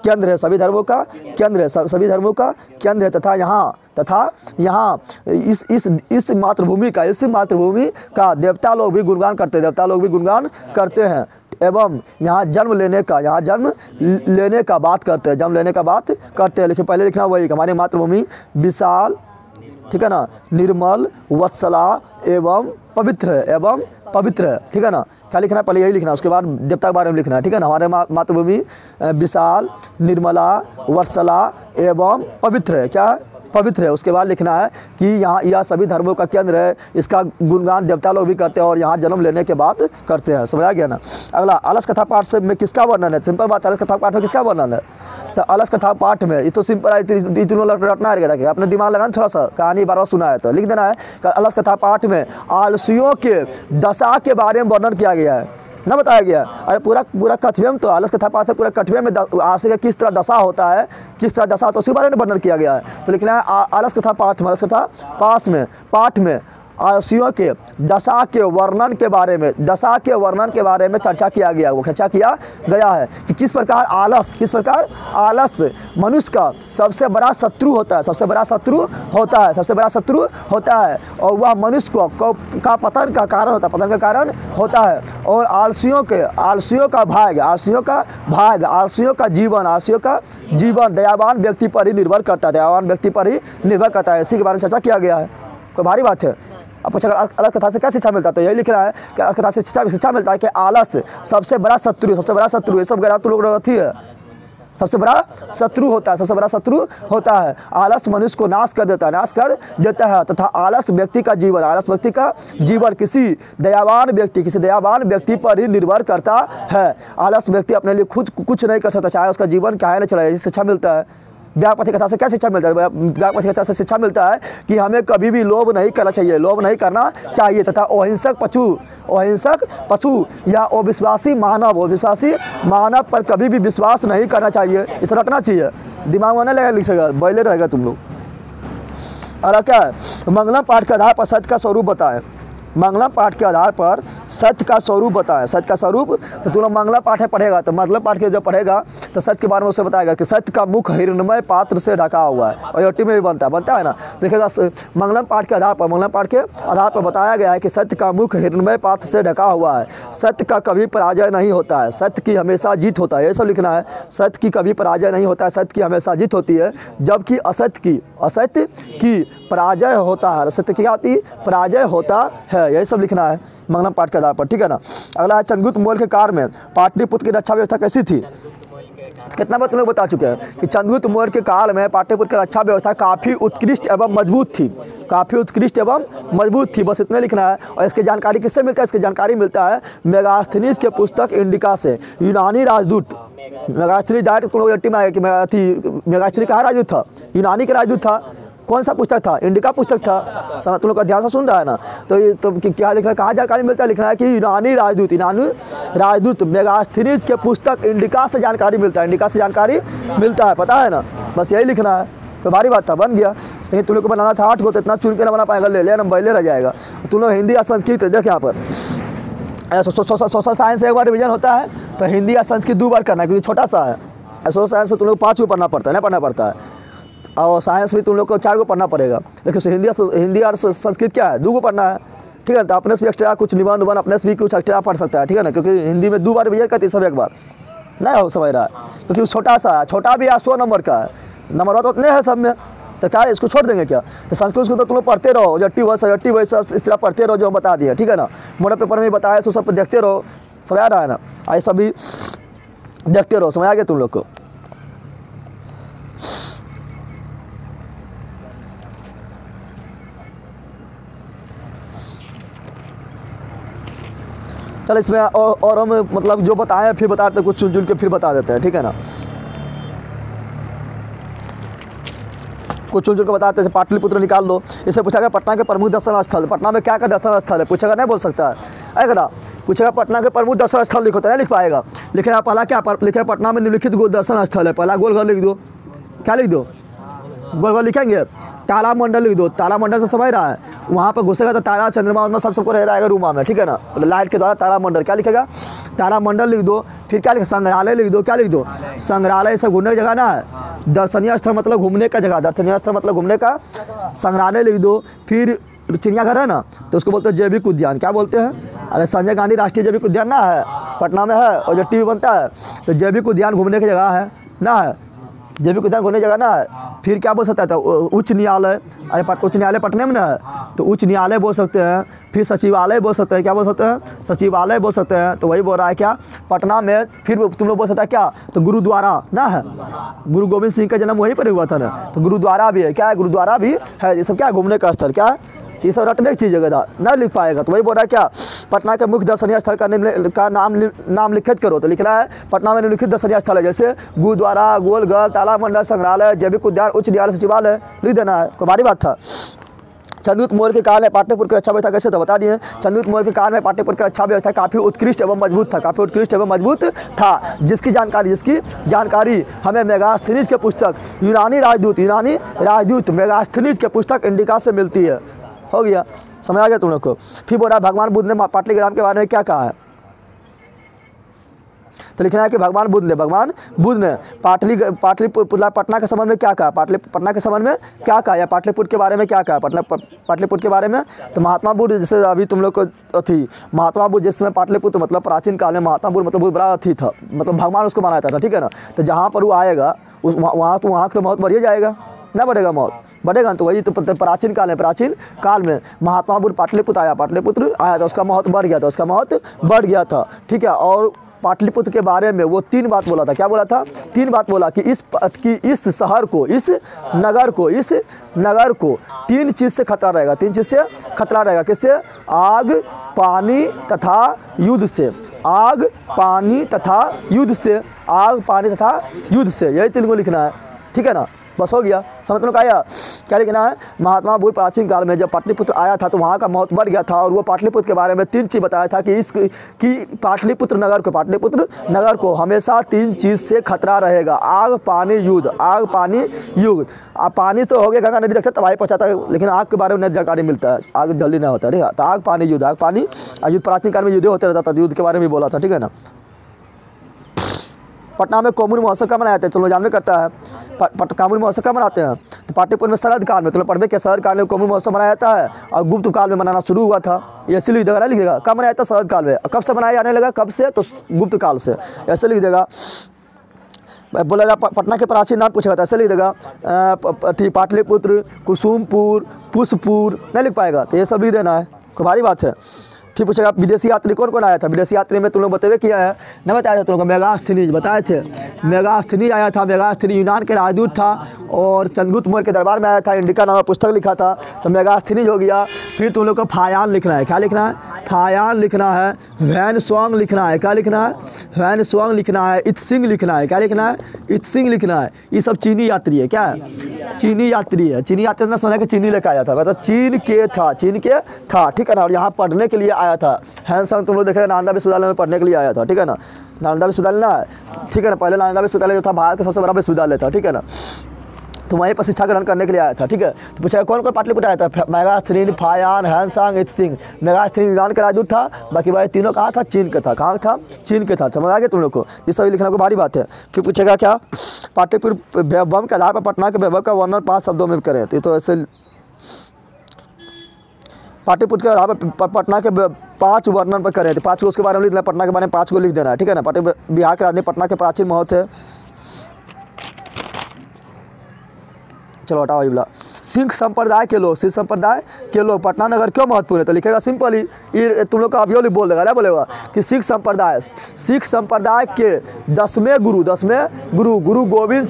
केंद्र है, सभी धर्मों का केंद्र है, सभी धर्मों का केंद्र है, तथा यहाँ इस मातृभूमि का देवता लोग भी गुणगान करते हैं, एवं यहाँ जन्म लेने का बात करते हैं, लेकिन पहले लिखना वही हमारी मातृभूमि विशाल, ठीक है ना, निर्मल, वत्सला एवं पवित्र है, ठीक है ना। क्या लिखना है, पहले यही लिखना है, उसके बाद देवता के बारे में लिखना है, ठीक है ना। हमारे मातृभूमि विशाल, निर्मला, वत्सला एवं पवित्र है, क्या है, पवित्र है। उसके बाद लिखना है कि यहाँ यह सभी धर्मों का केंद्र है, इसका गुणगान देवता लोग भी करते हैं और यहाँ जन्म लेने के बाद करते हैं। समझ आ गया ना। अगला अलस कथा पाठ से में किसका वर्णन है, सिंपल बात, अलस कथा पाठ में किसका वर्णन है। तो अलस कथा पाठ में ये तो सिंपल है, इतना रटना है, अपने दिमाग लगाना थोड़ा सा, कहानी बार बार सुना है तो लिख देना है कि अलस कथा पाठ में आलसियों के दशा के बारे में वर्णन किया गया है, ना बताया गया। अरे पूरा कथवे में तो आलस कथा पाठ है, पूरा कथवे में आलस्य का किस तरह दशा होता है, तो उसी बारे में वर्णन किया गया है। तो लिखना है आलस कथा पाठ में आलसियों के दशा के वर्णन के बारे में चर्चा किया गया है कि किस प्रकार आलस मनुष्य का सबसे बड़ा शत्रु होता है और वह मनुष्य का पतन का कारण होता है। और आलसियों का जीवन दयावान व्यक्ति पर ही निर्भर करता है, इसी के बारे में चर्चा किया गया है। कोई भारी बात है। अब पूछा अलस कथा से क्या शिक्षा मिलता है, तो यही लिख रहा है कि अलस कथा से शिक्षा मिलता है कि आलस सबसे बड़ा शत्रु, ये सब गैर तो लोग अथी है, सबसे बड़ा शत्रु होता है। आलस मनुष्य को नाश कर देता है तथा आलस व्यक्ति का जीवन किसी दयावान व्यक्ति पर ही निर्भर करता है। आलस व्यक्ति अपने लिए खुद कुछ नहीं कर सकता, चाहे उसका जीवन काहे न चले। शिक्षा मिलता है। व्यापति कथा से क्या शिक्षा मिलता है, व्यापति कथा से शिक्षा मिलता है कि हमें कभी भी लोभ नहीं करना चाहिए तथा अहिंसक पशु या अविश्वासी मानव पर कभी भी विश्वास नहीं करना चाहिए। इसे रटना चाहिए, दिमाग में नहीं लगेगा, लिख सकेगा, बैले रहेगा तुम लोग। और क्या है, मंगलम पाठ के आधार पर सत्य का स्वरूप बताएं। मंगलम पाठ के आधार पर सत्य का स्वरूप बताएं। सत्य का स्वरूप तो तुम लोग मंगलम पाठ है पढ़ेगा, तो मंगलम पाठ के जब पढ़ेगा तो सत्य के बारे में उसे बताएगा कि सत्य का मुख हिरण्मय पात्र से ढका हुआ है, और योटी में भी बनता है ना। देखिएगा मंगलम पाठ के आधार पर बताया गया है कि सत्य का मुख हिरण्मय पात्र से ढका हुआ है। सत्य का कभी पराजय नहीं होता है, सत्य की हमेशा जीत होता है, ये सब लिखना है। सत्य की कभी पराजय नहीं होता है, सत्य की हमेशा जीत होती है, जबकि असत्य की पराजय होता है, असत्य की आती पराजय होता है, यही सब लिखना है मंगलम पाठ के आधार पर, ठीक है ना। अगला है चंद्रगुप्त मौर्य के काल में पाटलिपुत्र की रक्षा व्यवस्था कैसी थी। कितना बार तुम लोग बता चुके हैं कि चंद्रगुप्त मौर्य के काल में पाटलिपुत्र की रक्षा व्यवस्था काफ़ी उत्कृष्ट एवं मजबूत थी, बस इतने लिखना है। और इसकी जानकारी किससे मिलता है, इसकी जानकारी मिलता है मेगास्थनीज के पुस्तक इंडिका से। यूनानी राजदूत मेगास्थनीज डायरेक्ट तुम लोग एट्टी में आए कि मेगास्थनी कहाँ राजदूत था, यूनानी का राजदूत था। कौन सा पुस्तक था, इंडिका पुस्तक था। तुम लोग का ध्यान से सुन रहा है ना। तो क्या लिखना है, कहाँ जानकारी मिलता है, लिखना है कि यूनानी राजदूत मेगास्थनीज के पुस्तक इंडिका से जानकारी मिलता है, पता है ना। बस यही लिखना है, कोई भारी बात था, बन गया। लेकिन तुम लोग को बनाना था 8 को, तो इतना चुन के ना बना पाएगा, ले लिया नंबर ले रह जाएगा। तुम लोग हिंदी या संस्कृत देख यहाँ पर सोशल साइंस एक बार रिविजन होता है, तो हिंदी या संस्कृत 2 बार करना है, क्योंकि छोटा सा है। सोशल साइंस में तुम लोग 5 को पढ़ना पड़ता है, और साइंस भी तुम लोग को 4 को पढ़ना पड़ेगा। लेकिन हिंदी और संस्कृत क्या है, 2 को पढ़ना है, ठीक है। तो अपने से भी एक्स्ट्रा कुछ निबंध अपने से भी कुछ एक्स्ट्रा पढ़ सकता है, ठीक है ना। क्योंकि हिंदी में 2 बार रिविजन करती है, सब एक बार नहीं हो समझ रहा है, क्योंकि छोटा सा है, छोटा भी 100 नंबर का है, नंबर तो उतने हैं सब में, तो क्या इसको छोड़ देंगे क्या। तो संस्कृत को तो तुम लोग पढ़ते रहो, जट्टी वही सब इस तरह पढ़ते रहो जो हम बता दिए, ठीक है ना। मॉडल पेपर में बताया, तो सब देखते रहो, समझ आ रहा है ना। आई सभी देखते रहो, समझ आ गया तुम लोग को। चल इसमें और हम मतलब जो बताएं फिर बता देते, कुछ चुन के फिर बता देते हैं, ठीक है ना। कुछ चुन के बताते हैं। पाटलिपुत्र निकाल लो। इसे पूछा गया पटना के प्रमुख दर्शन स्थल, पटना में क्या दर्शन स्थल है, पूछेगा, नहीं बोल सकता है ना। पूछेगा पटना के प्रमुख दर्शन स्थल लिखो, तो नहीं लिख पाएगा। लिखेगा पहला क्या लिखे, पटना में निम्नलिखित गोल दर्शन स्थल है, पहला गोलघर लिख दो। क्या लिख दो, गोलघर लिखेंगे। तारामंडल लिख दो, तारामंडल से समझ रहा है, वहाँ पर घुसेगा तो तारा चंद्रमा उतना सब सबको रह रहेगा रूमा में, ठीक है ना, लाइट के द्वारा तारामंडल। क्या लिखेगा? तारामंडल लिख दो। फिर क्या लिखा? संग्रहालय लिख दो। क्या लिख दो? संग्रहालय। सब घूमने की जगह ना है, दर्शनीय स्थल मतलब घूमने का जगह, दर्शनीय स्थल मतलब घूमने का, संग्रहालय लिख दो। फिर चिड़ियाघर है ना, तो उसको बोलते हैं जैविक उद्यान। क्या बोलते हैं? अरे संजय गांधी राष्ट्रीय जैविक उद्यान ना है, पटना में है, और जो टीवी बनता है, तो जैविक उद्यान घूमने की जगह है ना है, जैविक उद्यान घूमने की जगह ना है। फिर क्या बोल सकता है? उच्च न्यायालय, अरे उच्च न्यायालय पटना में ना है, तो उच्च न्यायालय बोल सकते हैं। फिर सचिवालय बोल सकते हैं। क्या बोल सकते हैं? सचिवालय बोल सकते हैं। तो वही बोल रहा है क्या, पटना में। फिर तुम लोग बोल सकता है क्या, तो गुरुद्वारा ना है, गुरु गोविंद सिंह का जन्म वहीं पर हुआ था ना, तो गुरुद्वारा भी है। क्या है? गुरुद्वारा भी है। ये सब क्या है? घूमने का स्थल। क्या है? ये सब रटने की चीज़ है, ना लिख पाएगा। तो वही बोल रहा है क्या, पटना के मुख्य दर्शनीय स्थल का नाम लिखित करो। तो लिखना है पटना में निम्नलिखित दर्शनीय स्थल है, जैसे गुरुद्वारा, गोलघर, तारामंडल, संग्रहालय, जैविक उद्यान, उच्च न्यायालय, सचिवालय लिख देना है। कोई भारी बात था? चंद्रगुप्त मौर्य के काल में पाटलिपुत्र की रक्षा व्यवस्था कैसे था बता दिए। चंद्रगुप्त मौर्य के काल में पाटलिपुत्र की रक्षा व्यवस्था काफ़ी उत्कृष्ट एवं मजबूत था, काफ़ी उत्कृष्ट एवं मजबूत था, जिसकी जानकारी हमें मेगास्थनीज के पुस्तक यूनानी राजदूत मेगास्थनीज के पुस्तक इंडिका से मिलती है। हो गया, समझ आ गया तुम लोग को। फिर बोला भगवान बुद्ध ने पाटलिग्राम के बारे में क्या कहा है, तो लिखना है कि भगवान बुद्ध ने पाटलिपुत्र पटना के संबंध में क्या कहा, पटना के संबंध में क्या कहा, या पाटलिपुत्र के बारे में क्या कहा, पाटलिपुत्र के बारे में। तो महात्मा बुद्ध, जैसे अभी तुम लोग को थी, महात्मा बुद्ध जिस समय पाटलिपुत्र मतलब प्राचीन काल में महात्मा बुद्ध मतलब बहुत बड़ा अथी था, मतलब भगवान उसको माना जाता था, ठीक है ना। तो जहाँ पर वो आएगा वहाँ तो बहुत बढ़िया जाएगा ना, बढ़ेगा मौत बढ़ेगा। तो वही तो प्राचीन काल में महात्मा बुद्ध पाटलिपुत्र आया था, उसका महत्व बढ़ गया था, ठीक है। और पाटलिपुत्र के बारे में वो 3 बात बोला था। क्या बोला था? 3 बात बोला कि इस शहर को, इस नगर को 3 चीज़ से खतरा रहेगा, 3 चीज़ से खतरा रहेगा। किससे? आग, पानी तथा युद्ध से। आग, पानी तथा युद्ध से। आग, पानी तथा युद्ध से, यही 3 को लिखना है, ठीक है ना। बस हो गया, समझ में आया। क्या लिखना है? महात्मा बुद्ध प्राचीन काल में जब पाटलिपुत्र आया था तो वहाँ का महत्व बढ़ गया था, और वो पाटलिपुत्र के बारे में 3 चीज़ बताया था कि पाटलिपुत्र नगर को हमेशा 3 चीज़ से खतरा रहेगा, आग, पानी, युद्ध। आग, पानी, युद्ध। पानी तो हो गया, गंगा नदी रखता है तबाही पहुँचाता है, लेकिन आग के बारे में जानकारी मिलता है, आग जल्दी नहीं होता, ठीक है। तो आग, पानी, युद्ध, आग, पानी और युद्ध। प्राचीन काल में युद्ध होते रहता था, युद्ध के बारे में बोला था, ठीक है ना। पटना में कोमुन महोत्सव का मनाया जाता है, चलो जानवे करता है। कोमुन महोत्सव का मनाते हैं, तो पाटलिपुत्र में शरद काल में, तो पढ़वे के शरद काल में कोमुन महोत्सव मनाया जाता है, और गुप्त काल में मनाना शुरू हुआ था। ये ऐसे लिख देगा, लिखेगा कब मनाया जाता है? शरद काल में। कब से मनाया जाने लगा, कब से? तो गुप्त काल से, ऐसे लिख देगा। बोला पटना के प्राचीन नाम पूछा जाता है, ऐसे लिख देगा पाटलिपुत्र, कुसुमपुर, पुष्पपुर, नहीं लिख पाएगा, तो ये सब लिख देना है, कोई भारी बात है। फिर पूछेगा विदेशी यात्री कौन कौन आया था। विदेशी यात्री में तुम लोग बतेवे किया है न, बताया था तुम लोग, मेगास्थनीज बताए थे। मेगास्थनीज आया था, मेगास्थनीज यूनान के राजदूत था और चंद्रगुप्त मौर्य के दरबार में आया था, इंडिका नाम पुस्तक लिखा था, तो मेगास्थनीज हो गया। फिर तुम लोग को फायान लिखना है। क्या लिखना है? फायान लिखना है। वैनसुआंग लिखना है। क्या लिखना है? वैनसुआंग लिखना है। इत्सिंग लिखना है। क्या लिखना है? इत्सिंग लिखना है। ये सब चीनी यात्री है। क्या है? चीनी यात्री है। चीनी यात्री ने सुना कि चीनी लेकर आया था, मतलब चीन के था, ठीक है ना। और यहाँ पढ़ने के लिए आया था। हैंसंग तुम लोग देखेगा नालंदा विश्वविद्यालय में पढ़ने के लिए आया था, ठीक है ना। नालंदा विश्वविद्यालय ना, ठीक है ना। पहले नालंदा विश्वविद्यालय जो था भारत का सबसे बड़ा विश्वविद्यालय था, ठीक है ना। तो वहीं पर शिक्षा ग्रहण करने के लिए आया था, ठीक है। तो पूछा कौन कौन पाटलिपुत्र आया था? Megasthenes, Faxian, Xuanzang, Yijing. Megasthenes यूनान का राजदूत था, बाकी भाई तीनों कहाँ था? चीन का था। कहाँ था? चीन के था। समझ आ गया तुम लोग को? ये सभी लिखना को भारी बात है। फिर पूछेगा क्या, पाटलिपुत्र वैभव के आधार पर पटना के वैभव का वर्णन 5 शब्दों में करें। तो ऐसे पाटलिपुत्र के आधार पर पटना के 5 वर्णन पर करें, तो 5 को उसके बारे में लिख देना, पटना के बारे में 5 को लिख देना है, ठीक है ना। बिहार की राजधानी पटना के प्राचीन महत्व है। चलो हटाओ ये बोला। सिख संप्रदाय के लोग पटना नगर क्यों महत्वपूर्ण है? तो लिखेगा सिंपल ही, ये तुम लोग का अभी बोल देगा, क्या बोलेगा कि सिख संप्रदाय के 10वें गुरु गोविंद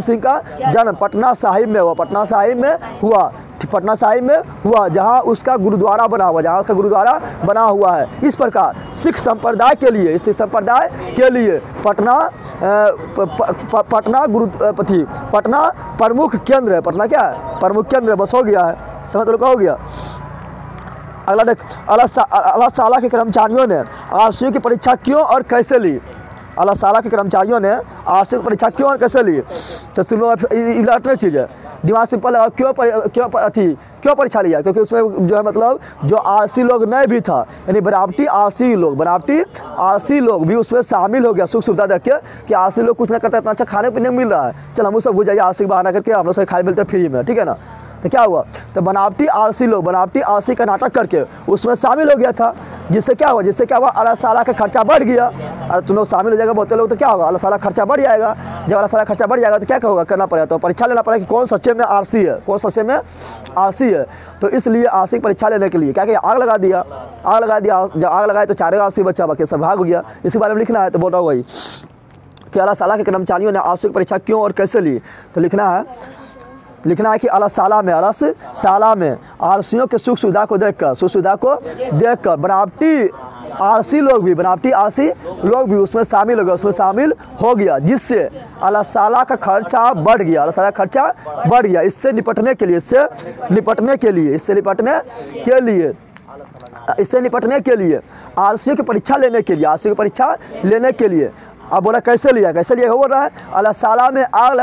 सिंह का जन्म पटना साहिब में हुआ, जहाँ उसका गुरुद्वारा बना हुआ है। इस प्रकार सिख संप्रदाय के लिए पटना प्रमुख केंद्र है। पटना क्या है? प्रमुख केंद्र। बस हो गया है, समझ लो, हो गया। अगला देख, अल्लाह ताला के कर्मचारियों ने आरसीयू की परीक्षा क्यों और कैसे ली? अल्लाह ताला के कर्मचारियों ने आरसी की परीक्षा क्यों और कैसे ली? तो सुनो, इलाटने चीज़ है, दिमाग सिंपल है। क्यों परीक्षा लिया? क्योंकि उसमें जो है मतलब जो आरसी लोग नहीं भी था, यानी बनावटी आरसी लोग भी उसमें शामिल हो गया, सुख सुविधा देख के कि आरसी लोग कुछ ना करता, इतना अच्छा खाने पीने मिल रहा है, चल हम सब हो जाइए आरसी बहाना करके हम लोग से खाए मिलते फ्री में, ठीक है ना। तो क्या हुआ, तो बनावटी आरसी का नाटक करके उसमें शामिल हो गया था, जिससे क्या हुआ अल्लाह ताला का खर्चा बढ़ गया। अरे तुम लोग शामिल हो जाएगा बहुत लोग तो क्या होगा, अल्लाह ताला खर्चा बढ़ जाएगा। जब अल्लाह ताला खर्चा बढ़ जाएगा तो क्या होगा, करना पड़ेगा, तो परीक्षा लेना पड़ेगा कि कौन सच्चे में आरसी है, तो इसलिए आरसी की परीक्षा लेने के लिए क्या किया, आग लगा दिया। जब आग लगाए तो 4 आरसी बचा, बाकी सब भाग हो गया। इसके बारे में लिखना है, तो बोल रहा हूँ वही कि अल्लाह ताला के कर्मचारियों ने आरसी की परीक्षा क्यों और कैसे ली। तो लिखना है कि अल्लाह ताला में आरसियों के सुख सुविधा को देखकर बनावटी आरसी लोग भी उसमें शामिल हो गया, जिससे अल्लाह ताला का खर्चा बढ़ गया। इससे निपटने के लिए आरसियों की परीक्षा लेने के लिए अब बोला कैसे लिया बोल रहा है, अल्लाह ताला में आग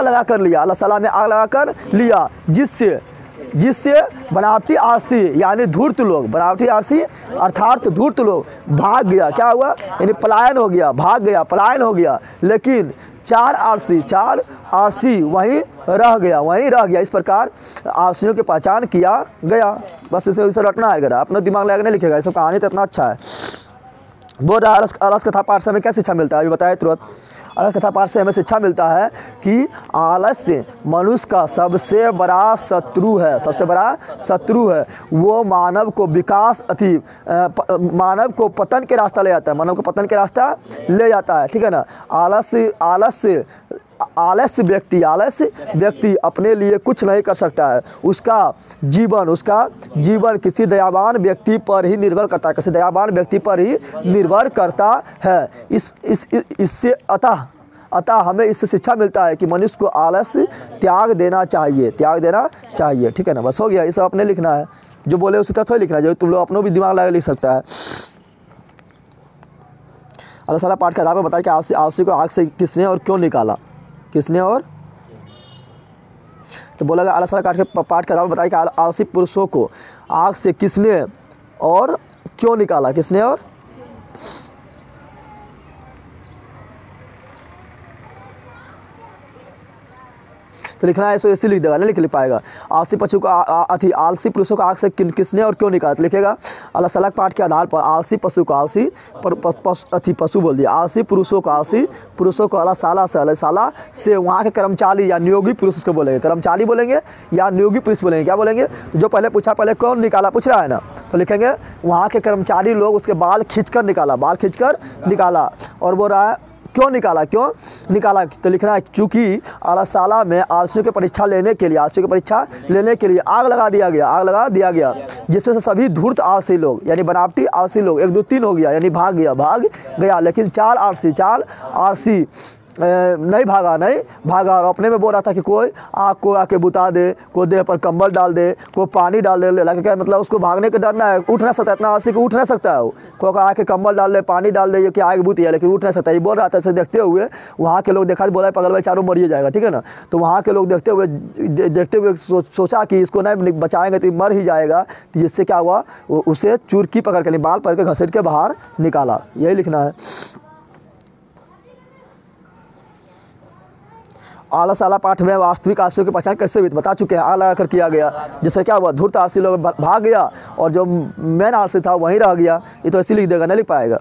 लगाकर लिया, जिससे बनावटी आरसी यानी धूर्त लोग भाग गया। क्या हुआ, यानी पलायन हो गया, लेकिन 4 आरसी वहीं रह गया। इस प्रकार आरसियों की पहचान किया गया। बस इसे रटना है, अपना दिमाग लगा नहीं लिखेगा, सब कहानी तो इतना अच्छा है। बोल रहा है आलस कथा पाठ से हमें क्या शिक्षा मिलता है, अभी बताया तुरंत। आलस कथा पाठ से हमें शिक्षा मिलता है कि आलस्य मनुष्य का सबसे बड़ा शत्रु है। वो मानव को पतन के रास्ता ले जाता है, ठीक है ना। आलस्य व्यक्ति अपने लिए कुछ नहीं कर सकता है। उसका जीवन किसी दयावान व्यक्ति पर ही निर्भर करता है। इससे अतः हमें इससे शिक्षा मिलता है कि मनुष्य को आलस्य त्याग देना चाहिए, ठीक है ना। बस हो गया, ये सब अपने लिखना है, जो बोले उसी तरह थोड़ी लिखना है, जो तुम लोग अपनों भी दिमाग लगा लिख सकता है। अल्लाह ताला पाठ के आधार पर बताया कि आलसी को आग से किसने और क्यों निकाला, तो बोला अल्लाह ताला पाठ के आधार पर बताया कि आलसी पुरुषों को आग से किसने और क्यों निकाला, तो लिखना है, ऐसे लिख देगा, नहीं लिख पाएगा। आलसी पुरुषों को आग से किसने और क्यों निकाला, तो लिखेगा अल्लाह ताला पाठ के आधार पर आलसी पशु बोल दिया। आलसी पुरुषों को अल्लाह ताला से वहाँ के कर्मचारी या नियोगी पुरुष उसको बोलेंगे, कर्मचारी बोलेंगे या नियोगी पुरुष बोलेंगे, क्या बोलेंगे। तो जो पहले कौन निकाला पूछ रहा है ना, तो लिखेंगे वहाँ के कर्मचारी लोग उसके बाल खींचकर निकाला। और बोल रहा है क्यों निकाला, तो लिखना है चूँकि अल्लाह ताला में आलसियों की परीक्षा लेने के लिए आग लगा दिया गया, जिसमें से सभी धूर्त आलसी लोग यानी बनावटी आलसी लोग 1 2 3 हो गया, यानी भाग गया, लेकिन 4 आरसी नहीं भागा और अपने में बोल रहा था कि कोई आग को आके बुता दे, कोई देह पर कंबल डाल दे, कोई पानी डाल दे। लेकिन क्या मतलब उसको भागने का डरना है, उठ ना सकता, इतना आलसी को उठ ना सकता है। कोई आके कंबल डाल दे, पानी डाल दे, ये क्या आग बुती है, लेकिन उठ नहीं सकता। ये बोल रहा था। इसे देखते हुए वहाँ के लोग देखा, बोला पगल भाई चारों मर जाएगा, ठीक है ना। तो वहाँ के लोग देखते हुए सोचा कि इसको नहीं बचाएंगे तो मर ही जाएगा। तो जिससे क्या हुआ, उसे चुरकी पकड़ के बाल पकड़ के घसीट के बाहर निकाला, यही लिखना है। आलस वाला पाठ में वास्तविक आलसियों की पहचान कैसे हुई बता चुके हैं, आग लगा कर किया गया, जिससे क्या हुआ धूर्त आलसी लोग भाग गया और जो मेन आलसी था वहीं रह गया। ये तो ऐसे लिख देगा, नहीं लिख पाएगा।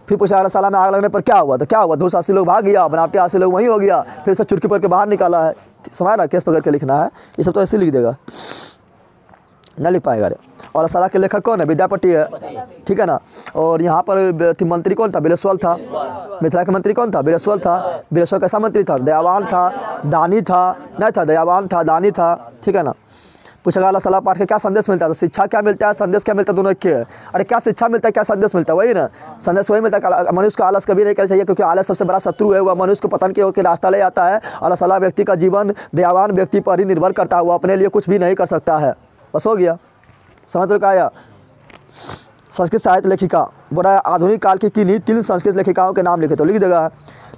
फिर पूछा अल्लाह ताला में आग लगने पर क्या हुआ, तो क्या हुआ धूर्त आलसी लोग भाग गया, बनावटी आलसी लोग वहीं हो गया, फिर उसे चुटकी पकड़ के बाहर निकाला है। समझ ना, केस पकड़ के लिखना है, ये सब तो ऐसे लिख देगा, नहीं लिख पाएगा। और अल्लाह के लेखक कौन है, विद्यापति है, ठीक है ना। और यहाँ पर मंत्री कौन था, बिलेश्वर था। मिथिला के मंत्री कौन था, बिलेश्वर था। बिलेश्वर कैसा मंत्री था, दयावान था, दानी था, नहीं था, दयावान था, दानी था, ठीक है ना। पूछेगा अल्लाह ताला पाठ के क्या संदेश मिलता है, तो शिक्षा क्या मिलता है, संदेश क्या मिलता है, दोनों के। अरे क्या शिक्षा मिलता है, क्या संदेश मिलता है, वही ना, संदेश वही मिलता है। मनुष्य को आलस कभी नहीं करना चाहिए, क्योंकि आलस सबसे बड़ा शत्रु है, वह मनुष्य को पतन की ओर के रास्ता ले जाता है। अल्लाह ताला व्यक्ति का जीवन दयावान व्यक्ति पर ही निर्भर करता है, वो अपने लिए कुछ भी नहीं कर सकता है। बस हो गया, समझ तो आया। संस्कृत साहित्य लेखिका बोला है आधुनिक काल की किन्हीं 3 संस्कृत लेखिकाओं के नाम लिखे, तो लिख देगा।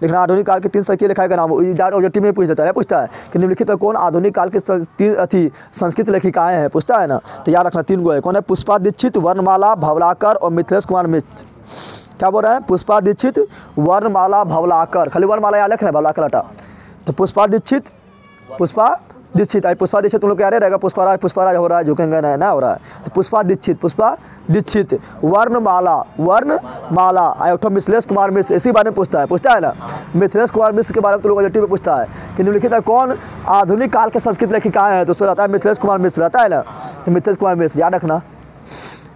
लेकिन आधुनिक काल की 3 संस्कृत लेखिका का नाम ऑब्जेक्टिव में पूछ देता है, पूछता है कि निम्नलिखित में कौन आधुनिक काल की 3 संस्कृत लेखिकाएँ हैं, पूछता है ना। तो याद रखना 3 गो है, कौन है? पुष्पा दीक्षित, वर्णमाला भवलाकर और मिथिलेश कुमार मिश्र। क्या बोल रहा है? पुष्पा दीक्षित, वर्णमाला भवलाकर, खाली वर्णमाला याद रखना, भवलाकर हटा। तो पुष्पा दीक्षित आई पुष्पा दीक्षित तुम लोग क्या रहेगा? पुष्पराज हो रहा है, झुकेंगे ना हो रहा है। तो पुष्पा दीक्षित, वर्णमाला आई उठो मिथिलेश कुमार मिश्र, इसी बारे में पूछता है ना। मिथिलेश कुमार मिश्र के बारे में तुम लोग ऑब्जेक्टिव में पूछता है कि निम्नलिखित है कौन आधुनिक काल के संस्कृत लेखिकाएँ हैं, तो उसमें रहता है मिथिलेश कुमार मिश्र, रहता है ना। तो मिथिलेश कुमार मिश्र याद रखना।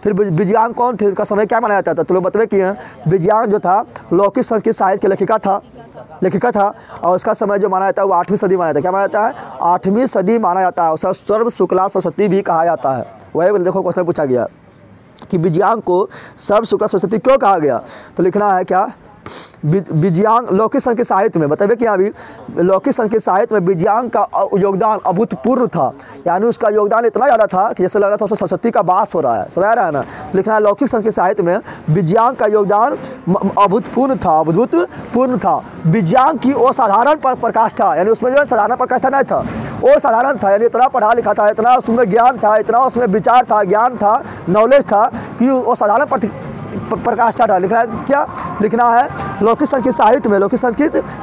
फिर विजयांग कौन थे? उनका समय क्या माना जाता था? तो लोग बतवे किए हैं, विजयांग जो था लौकिक संस्कृत साहित्य के लेखिका था और उसका समय जो माना जाता है वो 8वीं सदी माना जाता है। क्या माना जाता है? 8वीं सदी माना जाता है। उसका सर्व शुक्ला सरस्वती भी कहा जाता है। वही देखो क्वेश्चन पूछा गया कि विजयांग को सर्व शुक्ला सरस्वती क्यों कहा गया? तो लिखना है क्या? विजयांग लौकिक संस्कृत साहित्य में बताइए कि अभी लौकिक संस्कृत साहित्य में विजयांग का योगदान अभूतपूर्व था, यानी उसका योगदान इतना ज़्यादा था कि जैसे लग रहा था उसमें सरस्वती का वास हो रहा है, समझ रहा है ना। तो लिखना है लौकिक संस्कृत साहित्य में विजयांग का योगदान अभूतपूर्व था। विजयांग की असाधारण प्रकाश था, यानी उसमें जो साधारण प्रकाश था नहीं था, वो साधारण था, यानी इतना पढ़ा लिखा था, इतना उसमें ज्ञान था, इतना उसमें विचार था, ज्ञान था, नॉलेज था कि वो साधारण प्रकाश था। लिखना है क्या? लिखना है लौकिक संस्कृत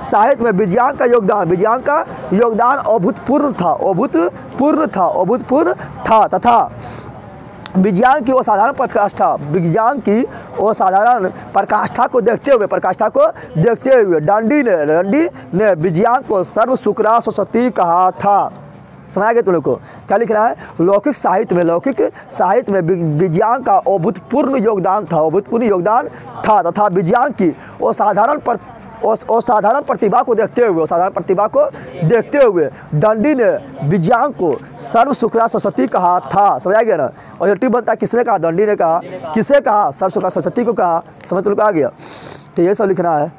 साहित्य में विजयांग का योगदान अभूतपूर्व था तथा विज्ञान की असाधारण प्रकाष्ठा को देखते हुए डांडी ने विज्ञान को सर्व शुक्ला सरस्वती कहा था। समझ गए तुम लोग को? क्या लिख रहा है? लौकिक साहित्य में विज्ञान का अभूतपूर्व योगदान था तथा विज्ञान की असाधारण प्रतिभा को देखते हुए दंडी ने विज्ञान को सर्व शुक्ला सरस्वती कहा था। समझ आ गया ना? और ये बनता है किसने कहा? दंडी ने कहा। किसे कहा? सर्व शुक्ला सरस्वती को कहा। समझ तुम लोग आ गया? तो ये सब लिखना है।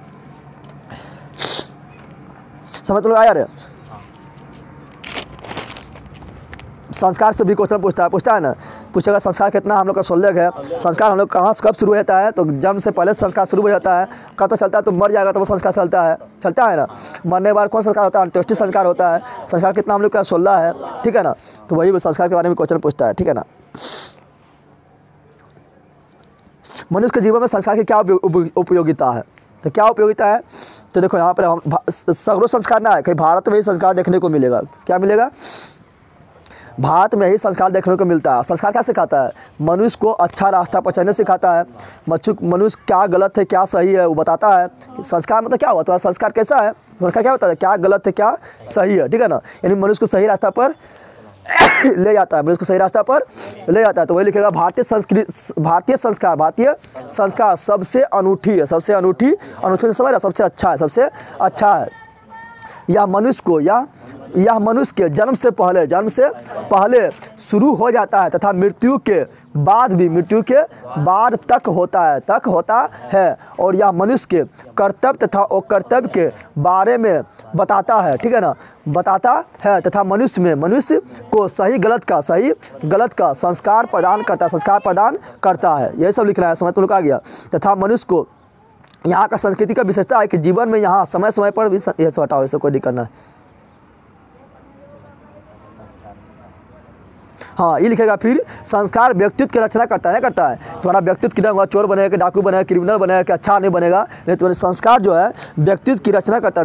समझ तुम लोग आया रे? संस्कार से भी क्वेश्चन पूछता है ना। पूछेगा संस्कार कितना हम लोग का 16 है। संस्कार हम लोग कहाँ कब शुरू होता है? तो जन्म से पहले संस्कार शुरू हो जाता है। कब तक चलता है? तो मर जाएगा तो वो संस्कार चलता है ना। मरने के बाद कौन संस्कार होता है? अंत्येष्टि संस्कार होता है। संस्कार कितना हम लोग का 16 है, ठीक है ना। तो वही संस्कार के बारे में क्वेश्चन पूछता है, ठीक है ना। मनुष्य के जीवन में संस्कार की क्या उपयोगिता है? तो क्या उपयोगिता है? तो देखो यहाँ पर हम सगरों संस्कार ना है, कहीं भारत में ही संस्कार देखने को मिलेगा। क्या मिलेगा? भारत में ही संस्कार देखने को मिलता है। संस्कार क्या सिखाता है? मनुष्य को अच्छा रास्ता पर चलने सिखाता है। मनुष्य क्या गलत है क्या सही है वो बताता है। संस्कार मतलब क्या होता है? संस्कार कैसा है? संस्कार क्या होता है? क्या गलत है क्या सही है, ठीक है ना। यानी मनुष्य को सही रास्ता पर ले जाता है। तो वही लिखेगा भारतीय संस्कार सबसे अनूठी है। सबसे अनूठी समझ रहा? सबसे अच्छा है। यह मनुष्य के जन्म से पहले शुरू हो जाता है तथा मृत्यु के बाद तक होता है और यह मनुष्य के कर्तव्य तथा अकर्तव्य के बारे में बताता है, ठीक है ना। बताता है तथा मनुष्य को सही गलत का संस्कार प्रदान करता है। यही सब लिखना है। समझ तुम लोग आ गया? तथा मनुष्य को यहाँ का संस्कृति का विशेषता है कि जीवन में यहाँ समय पर भी यह सब हटाओ, इसे कोई नहीं करना है। हाँ, ये लिखेगा फिर संस्कार व्यक्तित्व की रचना करता है तुम्हारा व्यक्तित्व कितना होगा? चोर बनेगा, डाकू बनेगा, क्रिमिनल बनेगा कि अच्छा नहीं बनेगा? नहीं, तुम्हारे संस्कार जो है व्यक्तित्व की रचना करता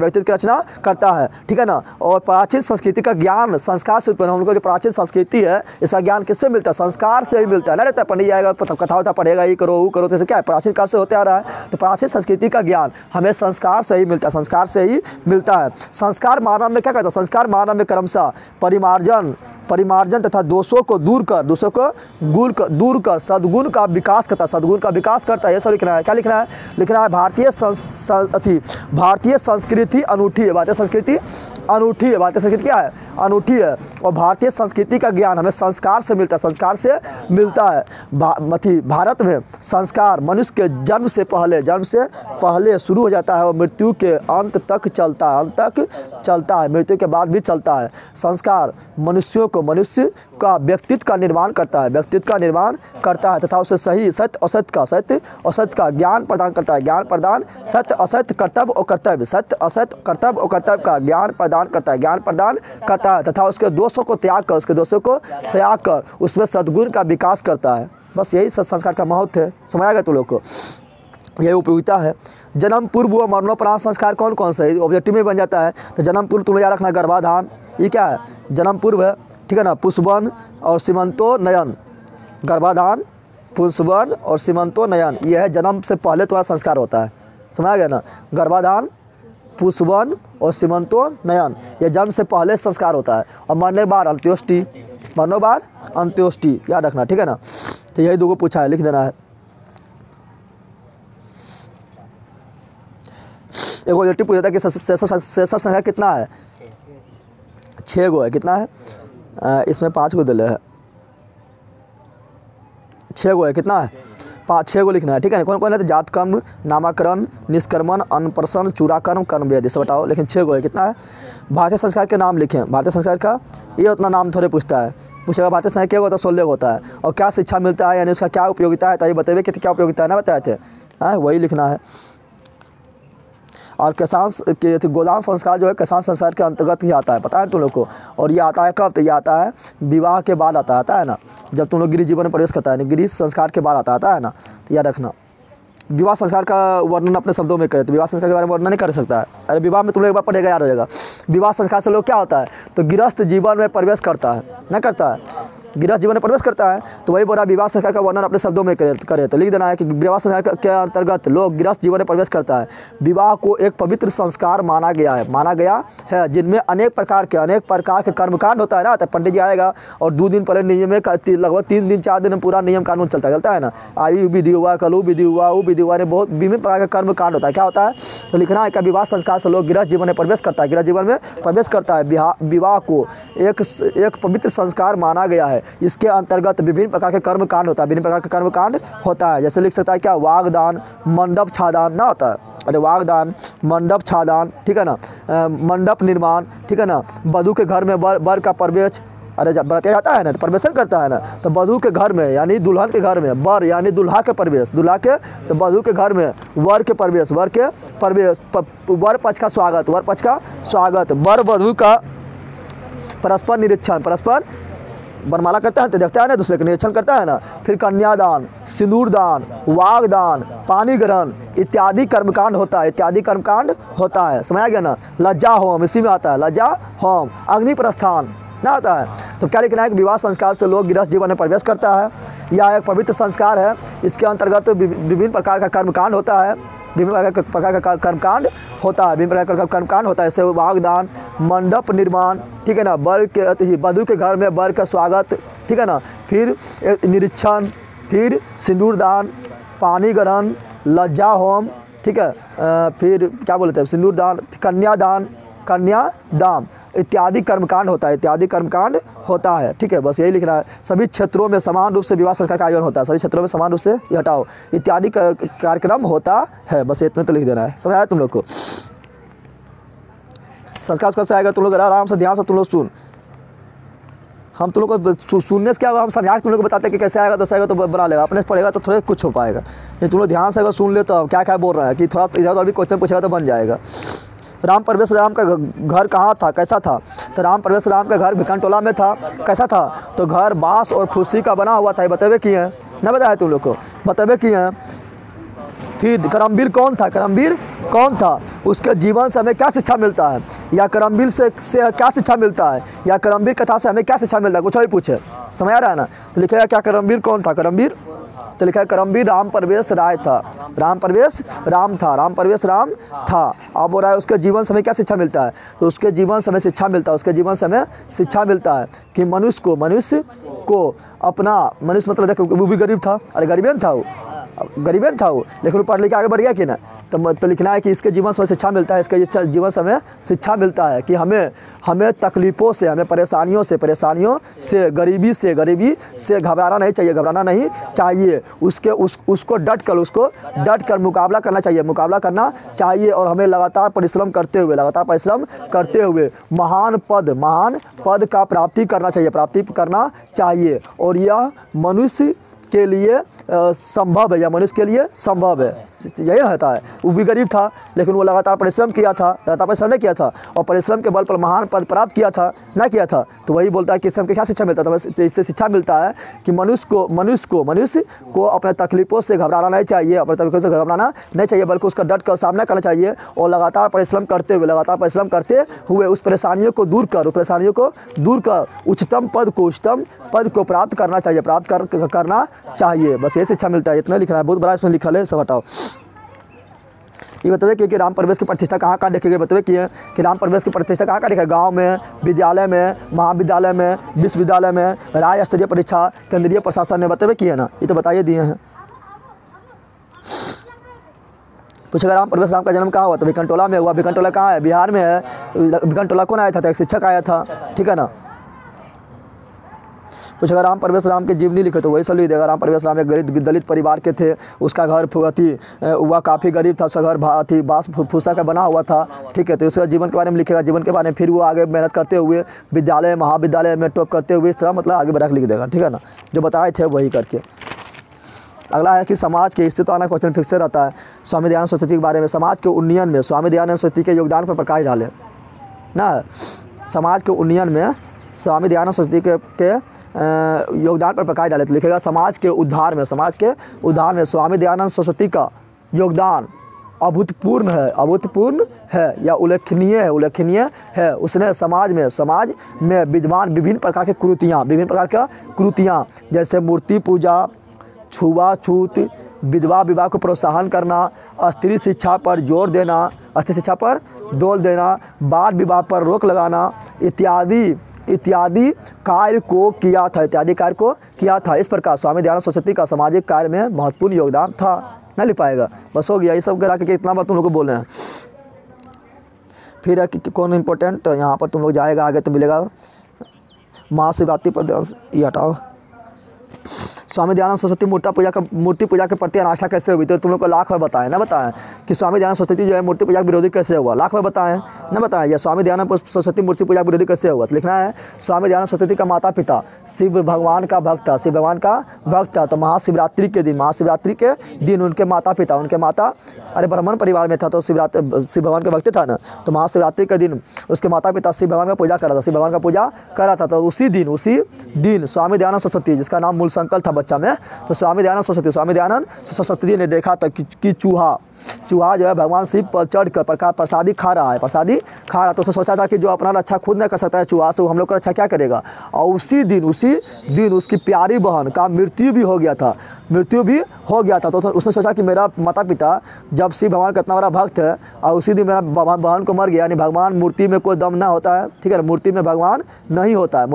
है, ठीक है ना। और प्राचीन संस्कृति का ज्ञान संस्कार से उत्पन्न। हम लोग को जो प्राचीन संस्कृति है इसका ज्ञान किससे मिलता है? संस्कार से ही मिलता है ना। रहता है पंडित जाएगा कथा होता पढ़ेगा, ये करो वो करो, तो क्या है? प्राचीन काल से होते आ रहा है। तो प्राचीन संस्कृति का ज्ञान हमें संस्कार से ही मिलता है। संस्कार मानव में क्या करता है? संस्कार मानव में क्रमशः परिमार्जन तथा दोषों को दूर कर सद्गुण का विकास करता है। ये सब लिखना है। क्या लिखना है? लिखना है भारतीय संस्कृति अनूठी है। भारतीय संस्कृति क्या है? अनूठी है। और भारतीय संस्कृति का ज्ञान हमें संस्कार से मिलता है। भारत में संस्कार मनुष्य के जन्म से पहले शुरू हो जाता है और मृत्यु के अंत तक चलता है। मृत्यु के बाद भी चलता है। संस्कार मनुष्यों को मनुष्य का व्यक्तित्व का निर्माण करता है, व्यक्तित्व का निर्माण करता है तथा उसे सही सत्य असत्य का ज्ञान प्रदान करता है, ज्ञान प्रदान सत्य असत्य कर्तव्य और कर्तव्य, सत्य असत्य कर्तव्य और कर्तव्य का ज्ञान प्रदान करता है, ज्ञान प्रदान करता है तथा उसके दोषों को त्याग कर उसमें सद्गुण का विकास करता है। बस यही संस्कार का महत्व है, समझ आ गया तुम लोग को, यही उपयोगिता है। जन्म पूर्व व मरणोपरांत संस्कार कौन कौन से ऑब्जेक्टिव में बन जाता है। तो जन्म पूर्व तुम्हें याद रखना, गर्भाधान, ये क्या है, जन्म पूर्व है, ठीक है ना, पुष्पवन और सीमंतो नयन, गर्भाधान पुष्पवन और सीमंतो नयन, ये है जन्म से पहले तुम्हारा संस्कार होता है, समझ गया ना, गर्भाधान पुष्पवन और सीमंतो नयन, ये जन्म से पहले संस्कार होता है। और मरने बाद अंत्योष्टि, मरने बाद अंत्योष्टि याद रखना, ठीक है ना। तो यही दो को पूछा है, लिख देना है। एक ऑब्जेक्टिव पूछा था कि शैशव संख्या कितना है, 6 गो है, कितना है, इसमें 5 गो दिले है, 6 गो है, कितना है, 6 गो लिखना है, ठीक है। कौन कौन है, तो जात कर्म, नामाकरण, निष्कर्मण, अन्नप्रशन, चूड़ाकर्म, कर्मवेद, इसे बताओ, लेकिन 6 गो है, कितना है। भारतीय संस्कार के नाम लिखें, भारतीय संस्कार का ये उतना नाम थोड़े पूछता है, पूछेगा भारतीय संस्कार क्या होता है, 16 होता है। और क्या शिक्षा मिलता है, यानी उसका क्या उपयोगिता है, तो ये बताइए कि क्या उपयोगिता है ना, बताए थे, हाँ वही लिखना है। और किसान के गोदान संस्कार जो है किसान संस्कार के अंतर्गत ही आता है, पता है तुम लोग को। और ये आता है कब, तो ये आता है विवाह के बाद आता है ना, जब तुम लोग गृह जीवन में प्रवेश करता है, गृह संस्कार के बाद आता है ना, तो याद रखना। विवाह संस्कार का वर्णन अपने शब्दों में करे तो विवाह संस्कार के बारे में वर्णन नहीं कर सकता है। अरे विवाह में तुम लोग एक बार पढ़ेगा, याद हो जाएगा। विवाह संस्कार से लोग क्या होता है, तो गृहस्थ जीवन में प्रवेश करता है, ना करता है, गृहस्थ जीवन में प्रवेश करता है, तो वही बोला विवाह संस्कार का वर्णन अपने शब्दों में करे तो लिख देना है कि विवाह संस्कार के अंतर्गत लोग गृहस्थ जीवन में प्रवेश करता है। विवाह को एक पवित्र संस्कार माना गया है, जिनमें अनेक प्रकार के कर्मकांड होता है ना। तो पंडित जी आएगा और 2 दिन पहले नियम में लगभग 3 दिन 4 दिन में पूरा नियम कानून चलता है ना, आयु विधि हुआ, कलु विधि हुआ, वो विधि हुआ, बहुत विभिन्न प्रकार का कर्मकांड होता है। क्या होता है, तो लिखना है कि विवाह संस्कार से लोग गृहस्थ जीवन में प्रवेश करता है, गृहस्थ जीवन में प्रवेश करता है। विवाह को एक पवित्र संस्कार माना गया है, इसके अंतर्गत विभिन्न प्रकार के कर्मकांड होता है, विभिन्न प्रकार के कर्मकांड होता है। जैसे लिख सकता है क्या, वागदान, मंडप छादान ना होता है, अरे वागदान, मंडप छादान, ठीक है ना, मंडप निर्माण, ठीक है ना, वधू के घर में वर का प्रवेश, अरे जब बरातिया जाता है ना तो प्रवेशन करता है ना, तो वधू के घर में यानी दुल्हन के घर में, वर यानी दुल्हा के प्रवेश, दुल्हा के, तो वधू के घर में वर के प्रवेश, वर पक्ष का स्वागत, वर वधू का परस्पर निरीक्षण, परस्पर वरमाला करता है तो देखता है ना, दूसरे का निरीक्षण करता है ना। फिर कन्यादान, सिंदूरदान, वागदान, पानी ग्रहण इत्यादि कर्मकांड होता है, समझ आ गया ना। लज्जा होम इसी में आता है, लज्जा होम, अग्नि प्रस्थान ना आता है। तो क्या लिखना है कि विवाह संस्कार से लोग गृहस्थ जीवन में प्रवेश करता है, यह एक पवित्र संस्कार है, इसके अंतर्गत विभिन्न प्रकार का कर्मकांड होता है, विभिन्न प्रकार का कर्मकांड होता है, जैसे वागदान, मंडप निर्माण, ठीक है ना, वधू के घर में वर का स्वागत, ठीक है ना, फिर निरीक्षण, फिर सिंदूरदान, पानी ग्रहण, लज्जा होम, ठीक है, फिर क्या बोलते हैं सिंदूरदान, कन्यादान इत्यादि कर्मकांड होता है, ठीक है। बस यही लिखना है। सभी क्षेत्रों में समान रूप से विवाह संस्कार का आयोजन होता है, सभी क्षेत्रों में समान रूप से ये हटाओ इत्यादि कार्यक्रम होता है, बस इतना तो लिख देना है, समझ आया तुम लोग को। संस्कार कैसे आएगा, तुम लोग आराम से ध्यान से तुम लोग सुन, हम तुम लोग को सुनने से क्या होगा, हम समझा तुम लोग को बताते हैं कि कैसे आएगा तो बना लेगा, अपने से पढ़ेगा तो थोड़ा कुछ हो पाएगा। ये तुम लोग ध्यान से अगर सुन ले तो क्या क्या बोल रहा है कि थोड़ा इधर उधर भी क्वेश्चन पूछेगा तो बन जाएगा। राम परवेश राम का घर कहाँ था, कैसा था, तो राम परवेश राम का घर भिकनटोला में था, कैसा था, तो घर बांस और फूसी का बना हुआ था, ये बतेबे किए हैं ना, बताया तुम लोग को, बतेबे किए हैं। फिर करमवीर कौन था, उसके जीवन से हमें क्या शिक्षा मिलता है, या करमवीर से क्या शिक्षा मिलता है, या करमवीर कथा से हमें क्या शिक्षा मिलता है, कुछ भी पूछे, समझ आ रहा है ना। तो लिखेगा क्या, करमवीर कौन था, करमवीर, तो लिखा है करमवीर राम परवेश राय था, राम परवेश राम था। अब बोल रहा है उसके जीवन से हमें क्या शिक्षा मिलता है, तो उसके जीवन से हमें शिक्षा मिलता है कि मनुष्य को अपना, मनुष्य मतलब देखो वो भी गरीब था, अरे गरीब नहीं था वो, गरीबन था वो, लेकिन वो पढ़ लिख के आगे बढ़ गया कि ना। तो लिखना है कि इसके जीवन से शिक्षा मिलता है, इसके जीवन से हमें शिक्षा मिलता है कि हमें तकलीफ़ों से, हमें परेशानियों से गरीबी से घबराना नहीं चाहिए, उसको डट कर मुकाबला करना चाहिए और हमें लगातार परिश्रम करते हुए महान पद का प्राप्ति करना चाहिए और यह मनुष्य के लिए संभव है, यही रहता है। वो भी गरीब था लेकिन वो लगातार परिश्रम नहीं किया था और परिश्रम के बल पर महान पद प्राप्त किया था। तो वही बोलता है कि इससे हमको क्या शिक्षा मिलता है, तो इससे शिक्षा मिलता है कि मनुष्य को अपने तकलीफ़ों से घबराना नहीं चाहिए, बल्कि उसका डट कर सामना करना चाहिए और लगातार परिश्रम करते हुए उस परेशानियों को दूर कर उच्चतम पद को प्राप्त करना चाहिए। बस ये शिक्षा मिलता है, इतना लिखना है, बहुत बड़ा इसमें लिखा है, सब हटाओ। ये बताइए कि राम प्रवेश की प्रतिष्ठा कहाँ देखी गई, बताइए कि राम प्रवेश की प्रतिष्ठा कहाँ देखा, गांव में, विद्यालय में, महाविद्यालय में, विश्वविद्यालय में, राज्य स्तरीय परीक्षा, केंद्रीय प्रशासन ने, बताइए किए ना, ये तो बताइए दिए हैं। पूछेगा राम का जन्म कहाँ हुआ, तो भिकनटोला में हुआ। भिकनटोला कहाँ है, बिहार में है। भिकनटोला कौन आया था, एक शिक्षक आया था, ठीक है ना। कुछ अगर राम के जीवनी लिखे तो वही सब लिख देगा। राम एक दलित परिवार के थे, उसका घर वह काफ़ी गरीब था, उसका घर बाँस फूसा का बना हुआ था, ठीक है। तो उसका जीवन के बारे में लिखेगा, जीवन के बारे में, फिर वो आगे मेहनत करते हुए विद्यालय महाविद्यालय में टॉप करते हुए, इस तरह मतलब आगे बढ़ा के लिख देगा, ठीक है ना, जो बताए थे वही करके। अगला है कि समाज के, इससे तो आना क्वेश्चन फिक्स रहता है, स्वामी दयानंद सरस्वती के बारे में, समाज के उन्नयन में स्वामी दयानंद सरस्वती के योगदान पर प्रकाश डाले ना। समाज के उन्नयन में स्वामी दयानंद सरस्वती के योगदान पर प्रकाश डाले तो लिखेगा समाज के उद्धार में स्वामी दयानंद सरस्वती का योगदान अभूतपूर्ण है या उल्लेखनीय है। उसने समाज में विद्यमान विभिन्न प्रकार की कुरीतियाँ जैसे मूर्ति पूजा, छुआछूत, विधवा विवाह को प्रोत्साहन करना, स्त्री शिक्षा पर जोर देना, बाल विवाह पर रोक लगाना इत्यादि कार्य को किया था। इस प्रकार स्वामी दयानंद सरस्वती का सामाजिक कार्य में महत्वपूर्ण योगदान था। नहीं लिख पाएगा, बस हो गया। ये सब करा के इतना बात तुम लोग को बोले हैं। फिर है कि कौन इम्पोर्टेंट, यहाँ पर तुम लोग जाएगा आगे तो मिलेगा महाशिवरात्रि पर, ये हटाओ। स्वामी दयानंद सरस्वती मूर्ति पूजा के प्रति अनास्था कैसे हुई, तो तुम लोग को लाख बार बताएं कि स्वामी दयानंद सरस्वती जो है मूर्ति पूजा विरोधी कैसे हुआ, लाख बार बताएं या स्वामी दयानंद सरस्वती मूर्ति पूजा विरोधी कैसे हुआ। तो लिखना है स्वामी दयानंद सरस्वती का माता पिता शिव भगवान का भक्त था, तो महाशिवरात्रि के दिन उनके माता ब्राह्मण परिवार में था तो शिव भगवान के भक्त था ना, तो महाशिवरात्रि के दिन उसके माता पिता शिव भगवान का पूजा कर रहा था, तो उसी दिन स्वामी दयानंद सरस्वती, जिसका नाम मूल संकल्प था बच्चा में, तो स्वामी दयानंद सरस्वती ने देखा था कि चूहा जो है भगवान शिव पर चढ़कर प्रसादी खा रहा है, तो उसने सोचा था कि जो अपना रक्षा खुद नहीं कर सकता है चूहा से, वो हम लोग का रक्षा क्या करेगा। और उसी दिन उसकी प्यारी बहन का मृत्यु भी हो गया था, तो उसने सोचा कि मेरा माता पिता जब शिव भगवान का इतना बड़ा भक्त है और उसी दिन मेरा बहन को मर गया, यानी भगवान मूर्ति में कोई दम ना होता है, ठीक है ना, मूर्ति में भगवान नहीं होता है,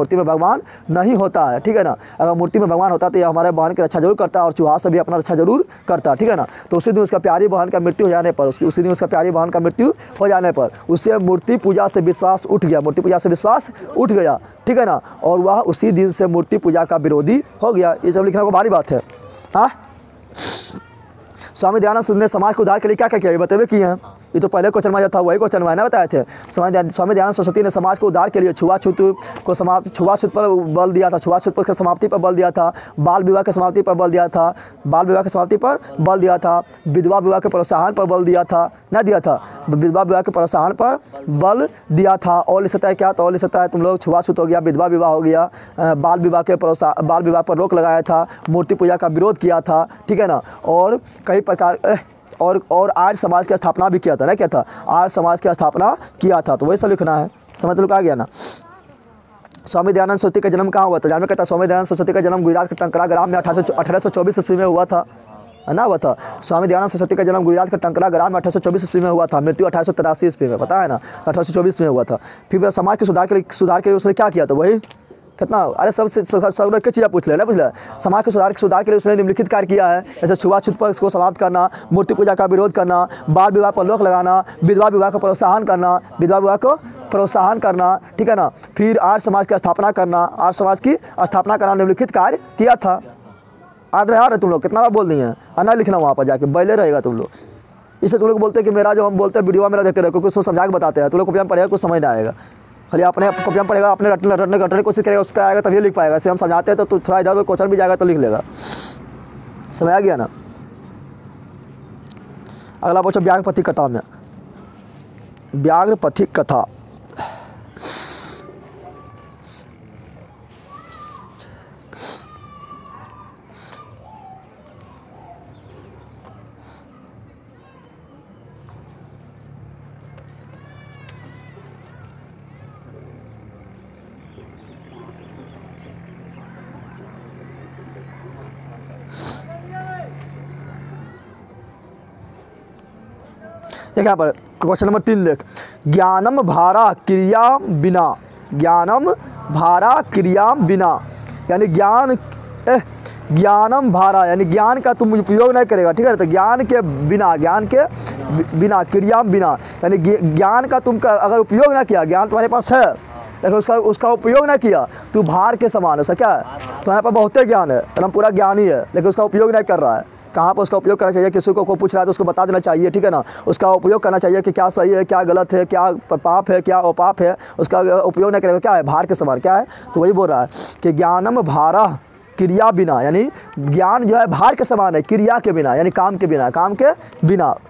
ठीक है ना। अगर मूर्ति में भगवान होता तो ये हमारे बहन की रक्षा जरूर करता और चूहा से भी अपना रक्षा जरूर करता, ठीक है ना। तो उसी दिन उसका प्यारी बहन का मृत्यु हो जाने पर उसे मूर्ति पूजा से विश्वास उठ गया, ठीक है ना, और वह उसी दिन से मूर्ति पूजा का विरोधी हो गया। ये सब लिखना को भारी बात है। हाँ, स्वामी दयानंद ने समाज को उद्धार के लिए क्या किया, ये बताइए किए हैं। ये तो पहले क्वेश्चन में जो था वही क्वेश्चन मैंने बताए थे। स्वामी दयानंद सरस्वती ने समाज को उद्धार के लिए छुआछूत पर बल दिया था, छुआछूत की समाप्ति पर बल दिया था, बाल विवाह की समाप्ति पर बल दिया था, विधवा विवाह के प्रोत्साहन पर बल दिया था, विधवा विवाह के प्रोत्साहन पर बल दिया था। और लिख सकता है क्या, तो और लिख सकता है तुम लोग छुआछूत हो गया, विधवा विवाह हो गया, बाल विवाह पर रोक लगाया था, मूर्ति पूजा का विरोध किया था, ठीक है ना, और कई प्रकार और आर्य समाज की स्थापना भी किया था ना, क्या था, आर्य समाज की स्थापना किया था। तो वही सब लिखना है, समझ लो आ गया ना। स्वामी दयानंद सरस्वती का जन्म कहाँ हुआ था, जानवे कहता है स्वामी दयानंद सरस्वती का जन्म गुजरात के टंकरा ग्राम में 1824 ईस्वी में हुआ था, है ना, हुआ था। स्वामी दयानंद सरस्वती का जन्म गुजरात के टंकरा ग्राम में 1824 ईस्वी में हुआ था, मृत्यु 1883 ईस्वी में, पता है ना, 1824 में हुआ था। फिर समाज के सुधार के लिए उसने क्या किया था, वही कितना, अरे सबसे सब एक चीज़ पूछ ले, समाज के सुधार के लिए उसने निम्नलिखित कार्य किया है, जैसे छुआछूत पर इसको समाप्त करना, मूर्ति पूजा का विरोध करना, बाल विवाह पर रोक लगाना, विधवा विवाह को प्रोत्साहन करना, विधवा विवाह को प्रोत्साहन करना, ठीक है ना। फिर आर्य समाज की स्थापना करना, आर्य समाज की स्थापना करना निम्नलिखित कार्य किया था। याद रहा तुम लोग, कितना बार बोल रही हैं, आना लिखना वहाँ पर जाके बैले रहेगा तुम लोग। इससे तुम लोग बोलते हैं कि मेरा जो हम बोलते हैं वीडियो मेरा देखते रहे, क्योंकि उसमें समझा के बताते हैं, तुम लोग कॉपी में पढ़ेगा कुछ समझ नहीं आएगा, खाली अपने कॉपी में पढ़ेगा, अपने रटने की कोशिश करेगा, उसका आएगा तभी लिख पाएगा। ऐसे हम समझाते हैं तो थोड़ा इधर क्वेश्चन भी जाएगा तो लिख लेगा, समझ आ गया ना। अगला पूछो व्याघ्रपथिक कथा में, व्याघ्रपथिक कथा। देख यहाँ पर क्वेश्चन नंबर 3 देख, ज्ञानम भारा क्रिया बिना, ज्ञानम भारा क्रिया बिना, यानी ज्ञानम भारा यानी ज्ञान का तुम उपयोग नहीं करेगा, ठीक है। तो ज्ञान के बिना क्रिया बिना, यानी ज्ञान का तुम अगर उपयोग ना किया, ज्ञान तुम्हारे पास है लेकिन उसका उपयोग ना किया, तू भार के समान है। उसका क्या है, तुम्हारे पास बहुत ज्ञान है, एकदम पूरा ज्ञानी है, लेकिन उसका उपयोग नहीं कर रहा है। कहाँ पर उसका उपयोग करना चाहिए, किसी को पूछ रहा है तो उसको बता देना चाहिए, ठीक है ना। उसका उपयोग करना चाहिए कि क्या सही है, क्या गलत है, क्या पाप है, क्या अपाप है, उसका उपयोग नहीं करेगा, क्या है, भार के समान, क्या है। तो वही बोल रहा है कि ज्ञानम भारा क्रिया बिना, यानी ज्ञान जो है भार के समान है, क्रिया के बिना यानी काम के बिना,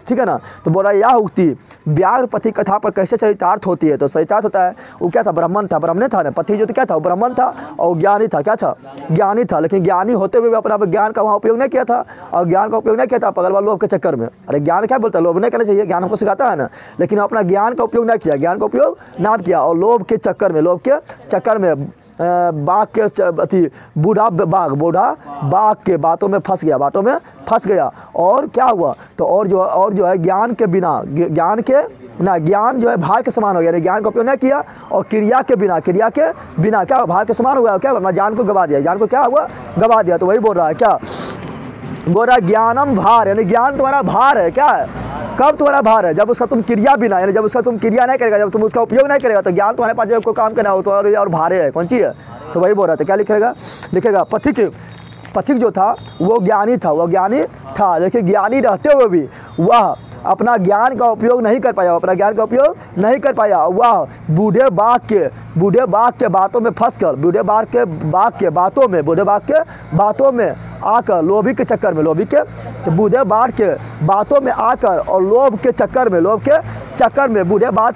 ठीक है ना। तो बोला यह उक्ति व्याघ्रपथिक कथा पर कैसे चरितार्थ होती है। तो चरितार्थ होता है, वो क्या था, ब्राह्मण था ना, पथि जो तो क्या था, वो ब्राह्मण था और ज्ञानी था, क्या था, ज्ञानी था। लेकिन ज्ञानी होते हुए भी अपना ज्ञान का वहाँ उपयोग नहीं किया था, और ज्ञान का उपयोग नहीं किया था पगलवा लोभ के चक्कर में। अरे ज्ञान क्या बोलता है, लोभ नहीं करना चाहिए, ज्ञान हमको सिखाता है ना, लेकिन अपना ज्ञान का उपयोग नहीं किया, ज्ञान का उपयोग ना किया, और लोभ के चक्कर में बाघ के अथी बूढ़ा बाघ के बातों में फंस गया, और क्या हुआ, तो और जो है ज्ञान के बिना, ज्ञान जो है भार के समान हो गया, यानी ज्ञान का उपयोग नहीं किया, और क्रिया के बिना क्या भार के समान हुआ, क्या अपना जान को गवा दिया, जान को क्या हुआ, गवा दिया। तो वही बोल रहा है, क्या बोल रहा है, ज्ञानम भार, यानी ज्ञान तुम्हारा भार है, क्या है, कब तुम्हारा भार है, जब उसका तुम क्रिया बिना, यानी जब उसका तुम क्रिया नहीं करेगा, जब तुम उसका उपयोग नहीं करेगा, तो ज्ञान तुम्हारे पास जब कोई काम करना हो तो और भारे है, कौन सी है। तो वही बोल रहा था, क्या लिखेगा पथिक जो था वो ज्ञानी था, लेकिन ज्ञानी रहते हुए भी वह अपना ज्ञान का उपयोग नहीं कर पाया, वह बूढ़े बाघ के बातों में फंसकर, बूढ़े बाघ के बातों में आकर लोभी के चक्कर में, तो बूढ़े बाघ के बातों में आकर और लोभ के चक्कर में बूढ़े बाघ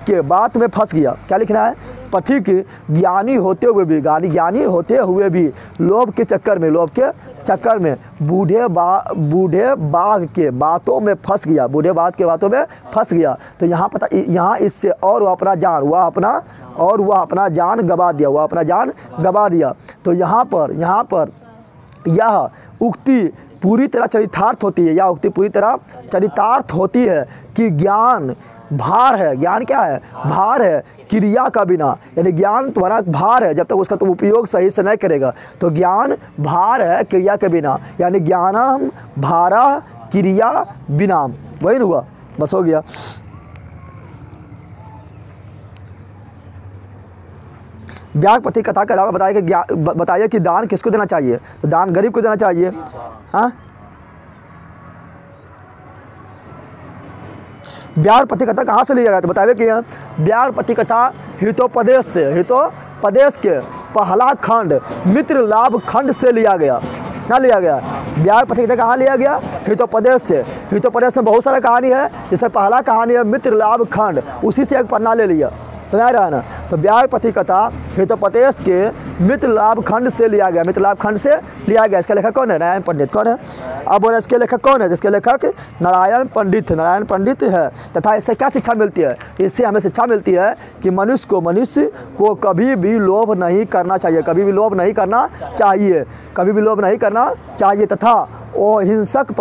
के बात में फंस गया। क्या लिखना है, पथिक ज्ञानी होते हुए भी लोभ के चक्कर में बूढ़े बाघ के बातों में फंस गया, तो यहाँ इससे और वह अपना जान गवा दिया, तो यहाँ पर यह उक्ति पूरी तरह चरितार्थ होती है, कि ज्ञान भार है, ज्ञान क्या है, भार है क्रिया का बिना, यानी ज्ञान तुम्हारा भार है, जब तक उसका तुम उपयोग सही से नहीं करेगा, तो ज्ञान भार है क्रिया के बिना, यानी ज्ञानम भारा क्रिया बिना, वही हुआ, बस हो गया। व्याघ्रपथिक कथा के अलावा बताइए कि दान किसको देना चाहिए। तो दान गरीब को देना चाहिए। हाँ, व्याघ्रपथिक कथा कहाँ से लिया गया, तो बताइए कि व्याघ्रपथिक कथा हितोपदेश के पहला खंड मित्र लाभ खंड से लिया गया। व्याघ्रपथिक कथा कहाँ लिया गया, हितोपदेश में बहुत सारा कहानी है, जैसे पहला कहानी है मित्र लाभ खंड, उसी से एक पन्ना ले लिया, समझ रहा है ना। तो व्याघ्रपथिक कथा हितोपदेश के मित्र लाभ खंड से लिया गया, इसका लेखक कौन है, नारायण पंडित। कौन है, अब बोले इसके लेखक कौन है, इसके लेखक नारायण पंडित है। तथा इससे क्या शिक्षा मिलती है, इससे हमें शिक्षा मिलती है कि मनुष्य को कभी भी लोभ नहीं करना चाहिए, तथा अहिंसक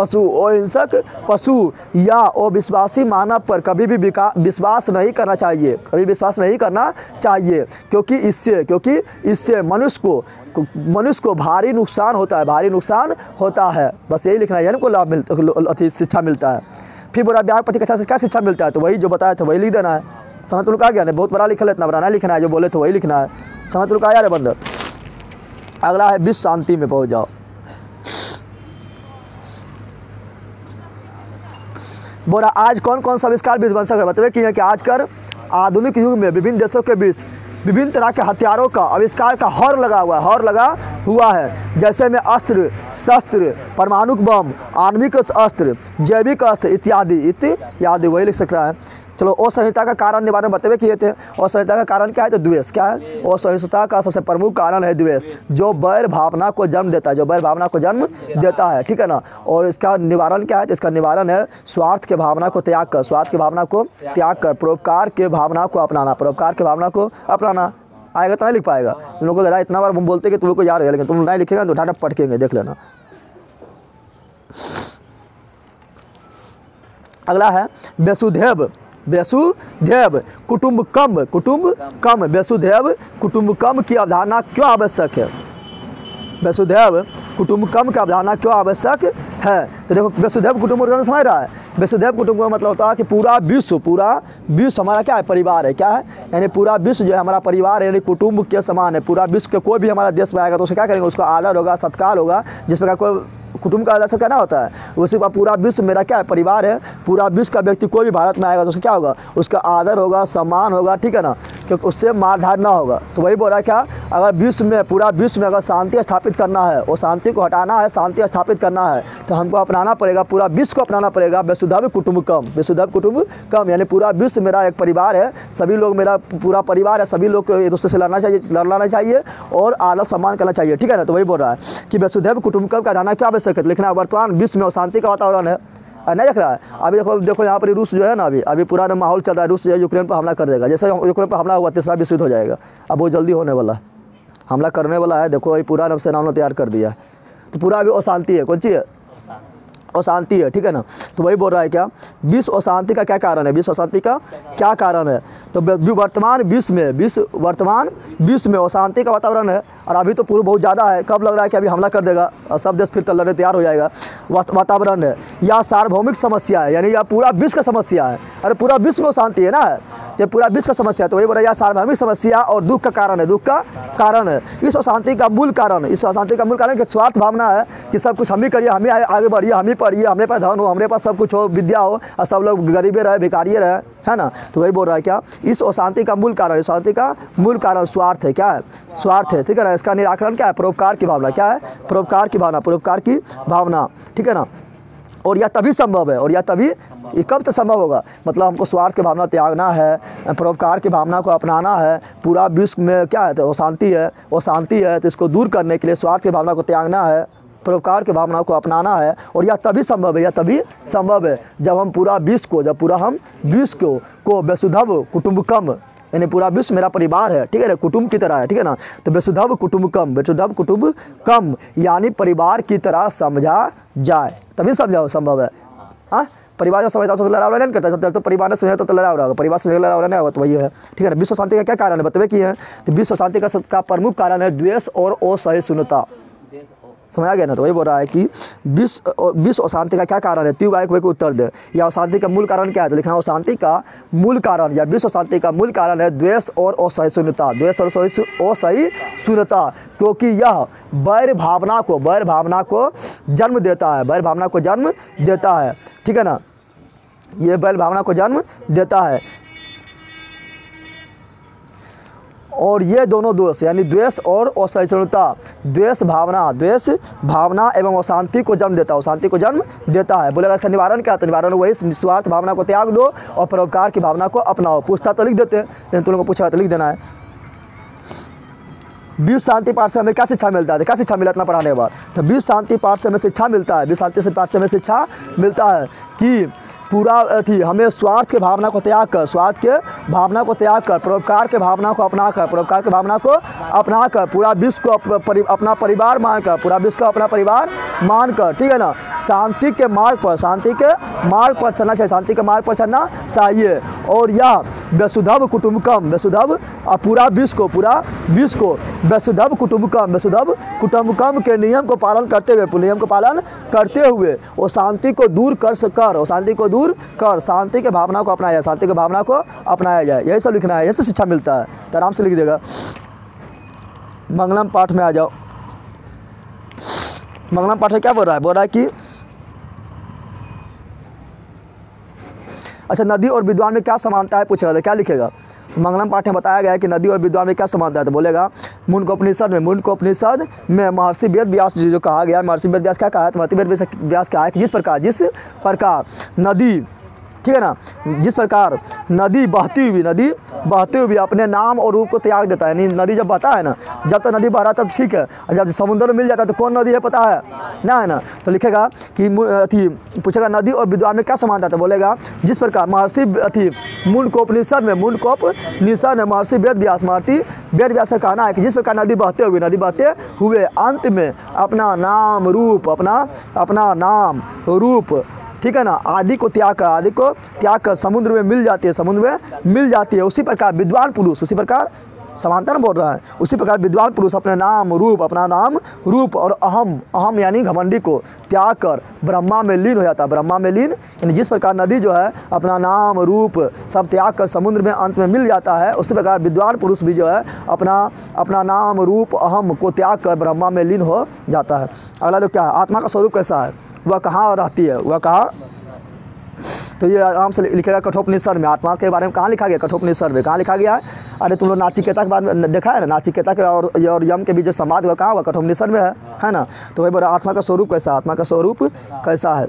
पशु या अविश्वासी मानव पर कभी भी विश्वास नहीं करना चाहिए, कभी विश्वास नहीं करना चाहिए, क्योंकि इससे मनुष्य को भारी नुकसान होता है। बस यही लिखना है, यानी को लाभ मिलता, शिक्षा मिलता है। फिर बोला व्यापक कथा से क्या शिक्षा मिलता है, तो वही जो बताया था वही लिख देना है। समझ तुम आ गया ना, बहुत बड़ा लिखा है, इतना बड़ा नहीं लिखना है, जो बोले तो वही लिखना है। समझ तुम आया रे बंदर। अगला है विश्व शांति में पहुंच जाओ। बोला आज कौन कौन सा आविष्कार विध्वंसक है, बताइए कि आजकल आधुनिक युग में विभिन्न देशों के बीच विभिन्न तरह के हथियारों का आविष्कार का हौर लगा हुआ है, जैसे में अस्त्र शस्त्र, परमाणु बम, आणविक अस्त्र, जैविक अस्त्र इत्यादि वही लिख सकता है। चलो असहिष्णुता का कारण निवारण बतावे किए थे। असहिष्णुता का कारण क्या है, तो द्वेष। क्या है असहिष्णुता का सबसे प्रमुख कारण है द्वेष, जो वैर भावना को जन्म देता है, ठीक है ना। और इसका निवारण क्या है, तो इसका निवारण है स्वार्थ के भावना को त्याग कर परोपकार के भावना को अपनाना। आएगा तो नहीं लिख पाएगा, तुम लोग को इतना बार हम बोलते कि तुम लोग को याद है, लेकिन तुम नहीं लिखेगा तो डाटा पटकेंगे, देख लेना। अगला है वसुधैव कुटुम्बकम। वसुधैव कुटुम्बकम की अवधारणा क्यों आवश्यक है? वसुधैव कुटुम्बकम की अवधारणा क्यों आवश्यक है? तो देखो वसुधैव कुटुम्बकम समझ रहा है। वसुधैव कुटुम्ब का मतलब होता है कि पूरा विश्व हमारा क्या है, परिवार है। क्या है, यानी पूरा विश्व जो है हमारा परिवार है, यानी कुटुम्ब के समान है। पूरा विश्व के कोई भी हमारा देश में आएगा तो उसे क्या करेंगे, उसका आदर होगा, सत्कार होगा। जिस प्रकार कोई कुटुंब का आदर करना होता है, उसी का पूरा विश्व मेरा क्या है, परिवार है। पूरा विश्व का व्यक्ति कोई भी भारत में आएगा तो उसका क्या होगा, उसका आदर होगा, सम्मान होगा, ठीक है ना, क्योंकि उससे मारधाड़ ना होगा। तो वही बोल रहा है क्या, अगर पूरा विश्व में अगर शांति स्थापित करना है, वो शांति को हटाना है, शांति स्थापित करना है, तो हमको अपनाना पड़ेगा, पूरा विश्व को अपनाना पड़ेगा वसुधैव कुटुम्बकम। यानी पूरा विश्व मेरा एक परिवार है, सभी लोग मेरा पूरा परिवार है, सभी लोग एक दूसरे से लड़ना चाहिए और आदर सम्मान करना चाहिए, ठीक है ना। तो वही बोल रहा है कि वसुधैव कुटुम्बकम का हटाना क्या आवश्यक है, लिखना वर्तमान विश्व में शांति का वातावरण है। नहीं देख रहा है, अभी देखो यहाँ पर रूस जो है ना, अभी पूरा माहौल चल रहा है, रूस जो है यूक्रेन पर हमला कर देगा। जैसे यूक्रेन पर हमला हुआ, तीसरा विश्व युद्ध हो जाएगा। अब वो जल्दी होने वाला है, हमला करने वाला है। देखो अभी पूरा नौसेना ने तैयार कर दिया है, तो पूरा अभी अशांति है। कौन सी है, अशांति है, ठीक है ना। तो वही बोल रहा है क्या, विश्व अशांति का क्या कारण है, विश्व अशांति का क्या कारण है। तो वर्तमान विश्व में अशांति का वातावरण है, और अभी तो पूरा बहुत ज़्यादा है। कब लग रहा है कि अभी हमला कर देगा, सब देश फिर लड़ने तैयार हो जाएगा। वातावरण है या सार्वभौमिक समस्या है, यानी यह पूरा विश्व का समस्या है। अरे पूरा विश्व में शांति है ना, ये पूरा विश्व का समस्या है। तो वही बोल रहा है, यह सार्वभौमिक समस्या और दुख का कारण है, इस अशांति का मूल कारण कि स्वार्थ भावना है कि सब कुछ हम ही करिए, हम ही आगे बढ़िए, हम ही पढ़िए, हमारे पास धन हो, हमारे पास सब कुछ हो, विद्या हो, और सब लोग गरीबे रहे, भिखारिये रहे, है ना। तो वही बोल रहा है क्या, इस अशांति का मूल कारण स्वार्थ है। क्या है, स्वार्थ है, ठीक है ना। इसका निराकरण क्या है, परोपकार की भावना। क्या है, परोपकार की भावना, ठीक है ना। और यह तभी संभव है, ये कब तक संभव होगा, मतलब हमको स्वार्थ की भावना त्यागना है, परोपकार की भावना को अपनाना है। पूरा विश्व में क्या है, तो अशांति है, तो इसको दूर करने के लिए स्वार्थ की भावना को त्यागना है, परोपकार की भावना को अपनाना है। और यह तभी संभव है, जब हम पूरा विश्व को वसुधैव कुटुम्बकम, यानी पूरा विश्व मेरा परिवार है, ठीक है ना, कुटुंब की तरह है, ठीक है ना। तो वसुधैव कुटुम्बकम यानी परिवार की तरह समझा जाए, तभी संभव है। हाँ, परिवार जब समझता तो लड़ाई नहीं करता, तो परिवार ने समझा तो लड़ाई होगा, परिवार से लड़ाई नहीं होगा, तो वही है, ठीक है ना। विश्व शांति का क्या कारण है, बतावे कि है, तो विश्व शांति का प्रमुख कारण है द्वेष और असहिष्णुता। समझ आ गया ना। तो वही बोल रहा है कि विश्व अशांति का क्या कारण है, त्यों आए को उत्तर दे। या अशांति का मूल कारण क्या है, तो लिखना अशांति का मूल कारण या विश्व शांति का मूल कारण है द्वेष और असहिष्णुता। क्योंकि यह वैर भावना को जन्म देता है, ठीक है ना। ये वैर भावना को जन्म देता है, और ये दोनों दोष यानी द्वेष और असहिष्णुता, द्वेष भावना एवं अशांति को जन्म देता है। बोलेगा इसका निवारण क्या है, तो निवारण वही स्वार्थ भावना को त्याग दो और परोपकार की भावना को अपनाओ। पूछता तो लिख देते हैं, लेकिन तुम लोगों को पूछा तो लिख देना है। विश्व शांति पाठ से हमें क्या शिक्षा मिलता है? क्या शिक्षा मिला इतना पढ़ाने के बाद? तो विश्व शांति पाठ से हमें शिक्षा मिलता है, विश्व शांति पाठ से हमें शिक्षा मिलता है कि पूरा थी हमें स्वार्थ के भावना को त्याग कर, स्वार्थ के भावना को त्याग कर, परोपकार के भावना को अपना कर, परोपकार के भावना को अपना कर, पूरा विश्व को अपना परिवार मानकर, पूरा विश्व को अपना परिवार मानकर, ठीक है ना, शांति के मार्ग पर, शांति के मार्ग पर चलना चाहिए, शांति के मार्ग पर चलना चाहिए। और यह वसुधैव कुटुम्बकम, वसुधैव पूरा विश्व को, पूरा विश्व को वसुधैव कुटुम्बकम, वसुधैव कुटुम्बकम के नियम को पालन करते हुए, नियम को पालन करते हुए वो शांति को दूर कर, वो शांति को दूर कर, शांति के भावना को अपनाया जाए, शांति के भावना को अपनाया जाए। यही सब लिखना है, यही से शिक्षा मिलता है। तो आराम से लिख देगा। मंगलम पाठ में आ जाओ। मंगलम पाठ में क्या बोल रहा है? बोल रहा है कि अच्छा, नदी और विद्वान में क्या समानता है पूछेगा, तो क्या लिखेगा? तो मंगलम पाठ में बताया गया है कि नदी और विद्वान में क्या समानता है, तो बोलेगा मुंडकोपनिषद में महर्षि वेद व्यास जी जो कहा गया, महर्षि वेद व्यास क्या कहा है? तो महर्षि वेद व्यास कहा है कि जिस प्रकार नदी, ठीक है ना, जिस प्रकार नदी बहती हुई अपने नाम और रूप को त्याग देता है, यानी नदी जब बहता है ना, जब तक नदी बह रहा है तब ठीक है, और जब समुद्र में मिल जाता है तो कौन नदी है पता है ना, है ना। तो लिखेगा कि पूछेगा नदी और विद्वान में क्या समानता है, तो बोलेगा जिस प्रकार महर्षि मुंडकोपनिषद में महर्षि वेद व्यास का कहना है कि जिस प्रकार नदी बहते हुए अंत में अपना नाम रूप, ठीक है ना, आदि को त्याग कर समुद्र में मिल जाती है, उसी प्रकार विद्वान पुरुष, उसी प्रकार समांतर बोल रहा है, उसी प्रकार विद्वान पुरुष अपना नाम रूप और अहम यानी घमंडी को त्याग कर ब्रह्मा में लीन हो जाता है, ब्रह्मा में लीन, यानी जिस प्रकार नदी जो है अपना नाम रूप सब त्याग कर समुद्र में अंत में मिल जाता है, उसी प्रकार विद्वान पुरुष भी जो है अपना नाम रूप अहम को त्याग कर ब्रह्मा में लीन हो जाता है। अगला तो क्या है? आत्मा का स्वरूप कैसा है, वह कहाँ रहती है, वह कहाँ? तो ये आराम से लिखेगा कठोपनिषद में। आत्मा के बारे में कहाँ लिखा गया? कठोपनिषद में। कहाँ लिखा गया है? अरे तुम लोग नाचिकेता के बारे में देखा है ना, नाचिकेता के और यम के बीच जो संवाद हुआ कहाँ हुआ? कठोपनिषद में है ना। तो वही बोला आत्मा का स्वरूप कैसा, आत्मा का स्वरूप कैसा है?